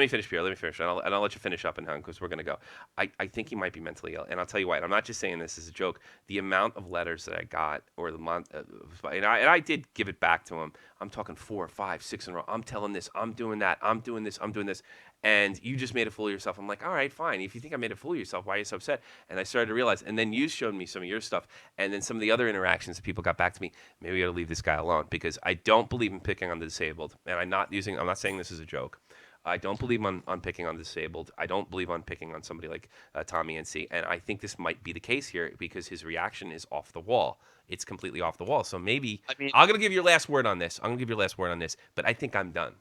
finish, Pierre. Let me finish, and I'll let you finish up and hung because we're gonna go. I think he might be mentally ill, and I'll tell you why. And I'm not just saying this as a joke. The amount of letters that I got, or the month, and I did give it back to him. I'm talking 4, 5, 6 in a row. I'm telling this. I'm doing that. I'm doing this. I'm doing this. And you just made a fool of yourself. I'm like, all right, fine. If you think I made a fool of yourself, why are you so upset? And I started to realize, and then you showed me some of your stuff, and then some of the other interactions that people got back to me. Maybe we got to leave this guy alone because I don't believe in picking on the disabled, and I'm not saying this as a joke. I don't believe on picking on the disabled. I don't believe on picking on somebody like Tommy NC, and I think this might be the case here because his reaction is off the wall. It's completely off the wall. So maybe I'm going to give your last word on this. But I think I'm done.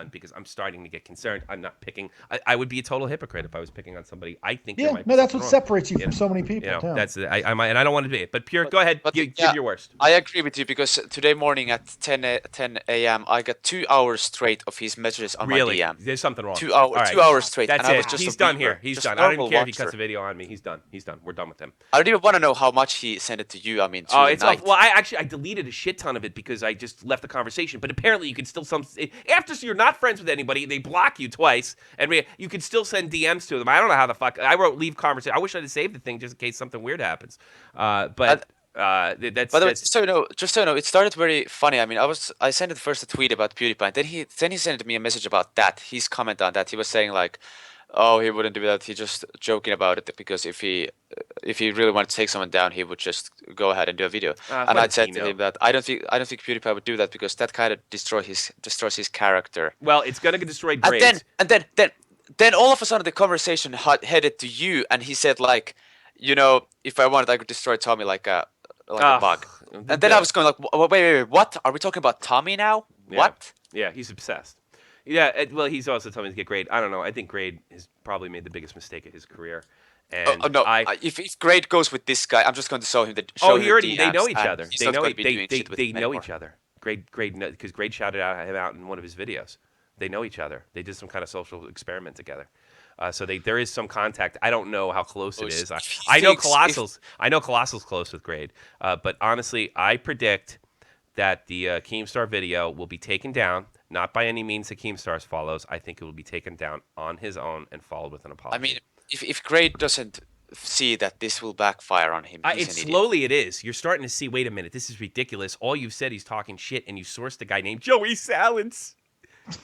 Because I'm starting to get concerned. I'm not picking. I would be a total hypocrite if I was picking on somebody. I think. Yeah, that's what separates you from so many people. You know, that's I don't want to be it. But Pierre, go ahead. Give your worst. I agree with you because today morning at 10 a.m. I got 2 hours straight of his messages on my DM. There's something wrong. 2 hours. Right. 2 hours straight. That's and it. I was just He's done here. He's done. I don't even care if he cuts a video on me. He's done. We're done with him. I don't even want to know how much he sent it to you. I mean, I deleted a shit ton of it because I just left the conversation. But apparently, you can still after you're not friends with anybody, they block you twice, and you can still send DMs to them. I don't know how the fuck. I wrote leave conversation. I wish I'd have saved the thing just in case something weird happens. That's. By the way, just so you know, it started very funny. I mean, I sent it first a tweet about PewDiePie, and then he sent me a message about that. His comment on that, he was saying like, "Oh, he wouldn't do that. He's just joking about it because if he really wanted to take someone down, he would just go ahead and do a video." And I said to him that I don't think PewDiePie would do that because that kind of destroys his character. Well, it's gonna destroy grades. And then all of a sudden the conversation headed to you, and he said like, you know, if I wanted, I could destroy Tommy like a bug. And then I was going like, wait, what? Are we talking about Tommy now? Yeah. What? Yeah, he's obsessed. Yeah, well, he's also telling me to get Grade. I don't know. I think Grade has probably made the biggest mistake of his career. And if Grade goes with this guy, I'm just going to show him the. They know each other. They know each other. Grade, because Grade shouted him out in one of his videos. They know each other. They did some kind of social experiment together. So there is some contact. I don't know how close it is. I know Colossal's close with Grade. But honestly, I predict that the Keemstar video will be taken down. Not by any means that Keemstars follows. I think it will be taken down on his own and followed with an apology. I mean, if Grade doesn't see that this will backfire on him, it is. You're starting to see, wait a minute, this is ridiculous. All you've said, he's talking shit, and you sourced a guy named Joey Salads.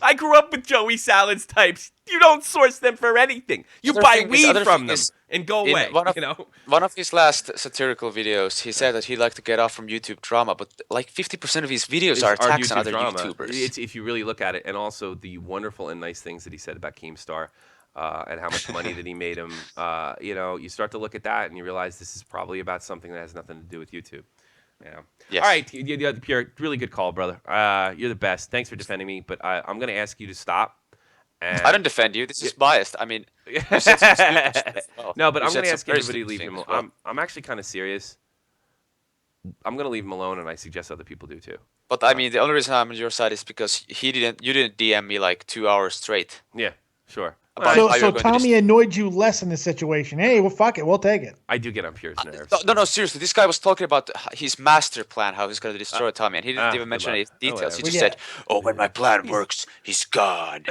I grew up with Joey Salads types. You don't source them for anything. You buy weed from them and go away. One of his last satirical videos, he said that he'd like to get off from YouTube drama, but like 50% of his videos are attacks on other YouTubers. It's, if you really look at it, and also the wonderful and nice things that he said about Keemstar and how much money that he made him. You start to look at that and you realize this is probably about something that has nothing to do with YouTube. Yeah. Yes. All right, Pierre, really good call, brother. You're the best. Thanks for defending me, but I'm going to ask you to stop. And I don't defend you. This is biased. I mean, you said some stupid shit. Well, no, but I'm going to ask everybody to leave him alone. Well. I'm actually kind of serious. I'm going to leave him alone, and I suggest other people do too. But I mean, the only reason I'm on your side is because you didn't DM me like 2 hours straight. Yeah, sure. So Tommy annoyed you less in this situation. Hey, well, fuck it. We'll take it. I do get on Pierre's nerves. No, seriously. This guy was talking about his master plan, how he's going to destroy Tommy, and he didn't even mention any details. He just said, when my plan works, he's gone.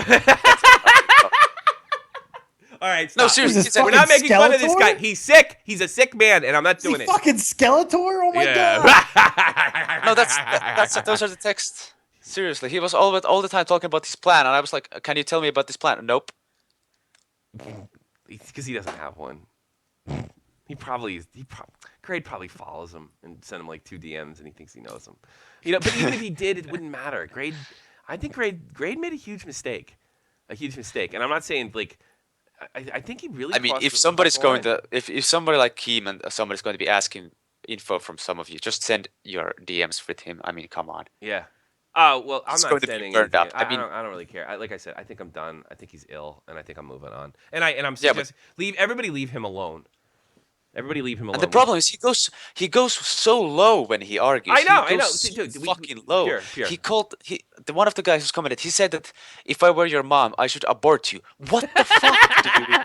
All right, stop. No, seriously. We're not making fun of this guy. He's sick. He's a sick man, and I'm not doing it. Fucking Skeletor? Oh, my God. No, those are the texts. Seriously. He was all the time talking about his plan, and I was like, can you tell me about this plan? Nope. Because he doesn't have one. Grade probably follows him and sent him like 2 DMs, and he thinks he knows him. But even if he did, it wouldn't matter. I think Grade made a huge mistake, and I'm not saying like. I think he really. I mean, if somebody's going to, if somebody like Keem and somebody's going to be asking info from some of you, just send your DMs with him. I mean, come on. Yeah. Oh well, I'm He's not going to be sending burned anything. up. I mean, I don't really care. Like I said, I think I'm done. I think he's ill, and I think I'm moving on. And I'm suggesting everybody leave him alone. Everybody leave him alone. And the problem is he goes so low when he argues. I know. So Dude, fucking low. Pure. One of the guys who's commented. He said that if I were your mom, I should abort you. What the fuck, dude?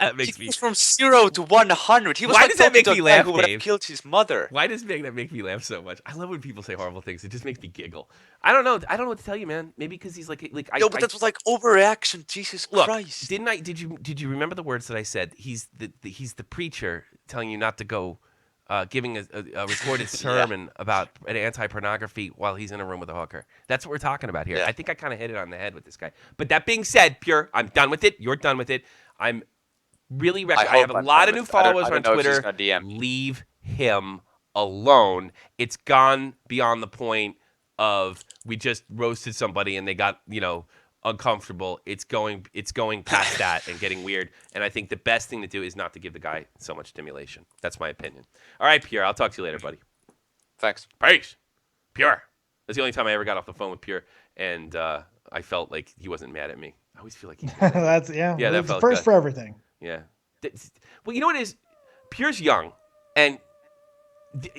That makes He goes from 0 to 100. He was Why like does that make me laugh, who would Dave? have killed his mother. Why does that make me laugh so much? I love when people say horrible things. It just makes me giggle. I don't know. I don't know what to tell you, man. Maybe because he's like. But that was like overreaction. Jesus Christ. Didn't I? Did you remember the words that I said? He's the preacher telling you not to go, giving a recorded sermon about an anti-pornography while he's in a room with a hooker. That's what we're talking about here. Yeah. I think I kind of hit it on the head with this guy. But that being said, Pure, I'm done with it. You're done with it. I'm really. I have a lot of new followers on Twitter. Leave him alone. It's gone beyond the point of we just roasted somebody and they got uncomfortable. It's going past that and getting weird. And I think the best thing to do is not to give the guy so much stimulation. That's my opinion. All right, Pure. I'll talk to you later, buddy. Thanks. Peace. Pure. That's the only time I ever got off the phone with Pure, and I felt like he wasn't mad at me. I always feel like he. That's Yeah, that felt first good. for everything. Yeah. Well, you know what it is? Pure's young, and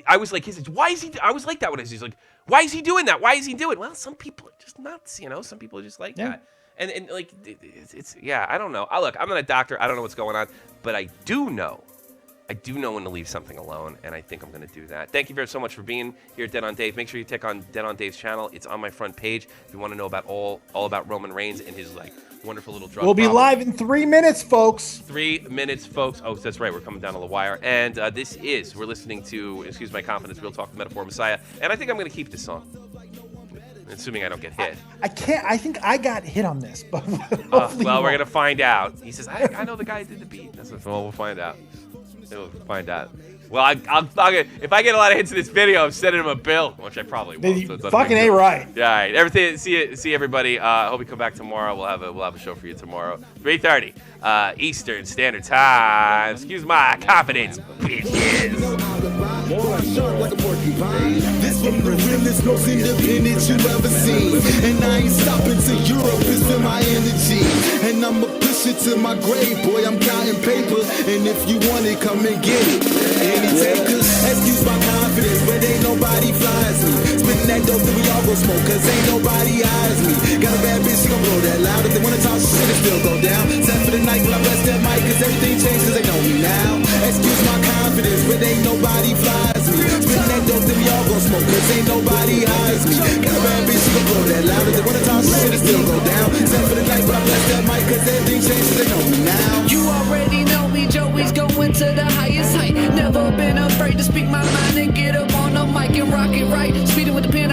I was like, why is he? I was like that when he's like, why is he doing that? Why is he doing? Well, some people are just nuts, Some people are just like that, and like it's I don't know. Look, I'm not a doctor. I don't know what's going on, but I do know when to leave something alone, and I think I'm going to do that. Thank you very so much for being here at Dead on Dave. Make sure you check on Dead on Dave's channel. It's on my front page. If you want to know about all about Roman Reigns and his wonderful little drug. We'll be problem. live in 3 minutes, folks. 3 minutes, folks. Oh, that's right. We're coming down to the wire. And we're listening to, excuse my confidence, Real Talk, Metaphor Messiah. And I think I'm going to keep this song. Assuming I don't get hit. I can't. I think I got hit on this. But well, we're going to find out. He says, I know the guy who did the beat. That's what we'll find out. We'll find out. Well, if I get a lot of hits in this video, I'm sending him a bill, which I probably won't. So fucking ain't right. Yeah, all right. Everything. See everybody. Hope you come back tomorrow. We'll have a show for you tomorrow, 3:30 Eastern Standard Time. Excuse my confidence, bitches. This one the realest, most independent you ever seen, and I ain't stopping till Europe is in my energy, and I'ma push it to my grave, boy. I'm counting paper, and if you want it, come and get it. Any takers, excuse my confidence, but ain't nobody flies me. Spitting that dope, then we all go smoke, cause ain't nobody eyes me. Got a bad bitch, she gon' blow that loud. If they wanna talk shit, it still go down. Set for the night, when I bless that mic, cause everything changed, cause they know me now. Excuse my confidence, but ain't nobody flies me. Spitting that dope, then we all go smoke, cause ain't nobody eyes me. Got a bad bitch, she gon' blow that loud. If they wanna talk shit, it still go down. Set for the night, when I bless that mic, cause everything changed, cause they know me now. You already know me, Joey's going to the highest height. Never been afraid to speak my mind and get up on the mic and rock it right. Speeding with the pen.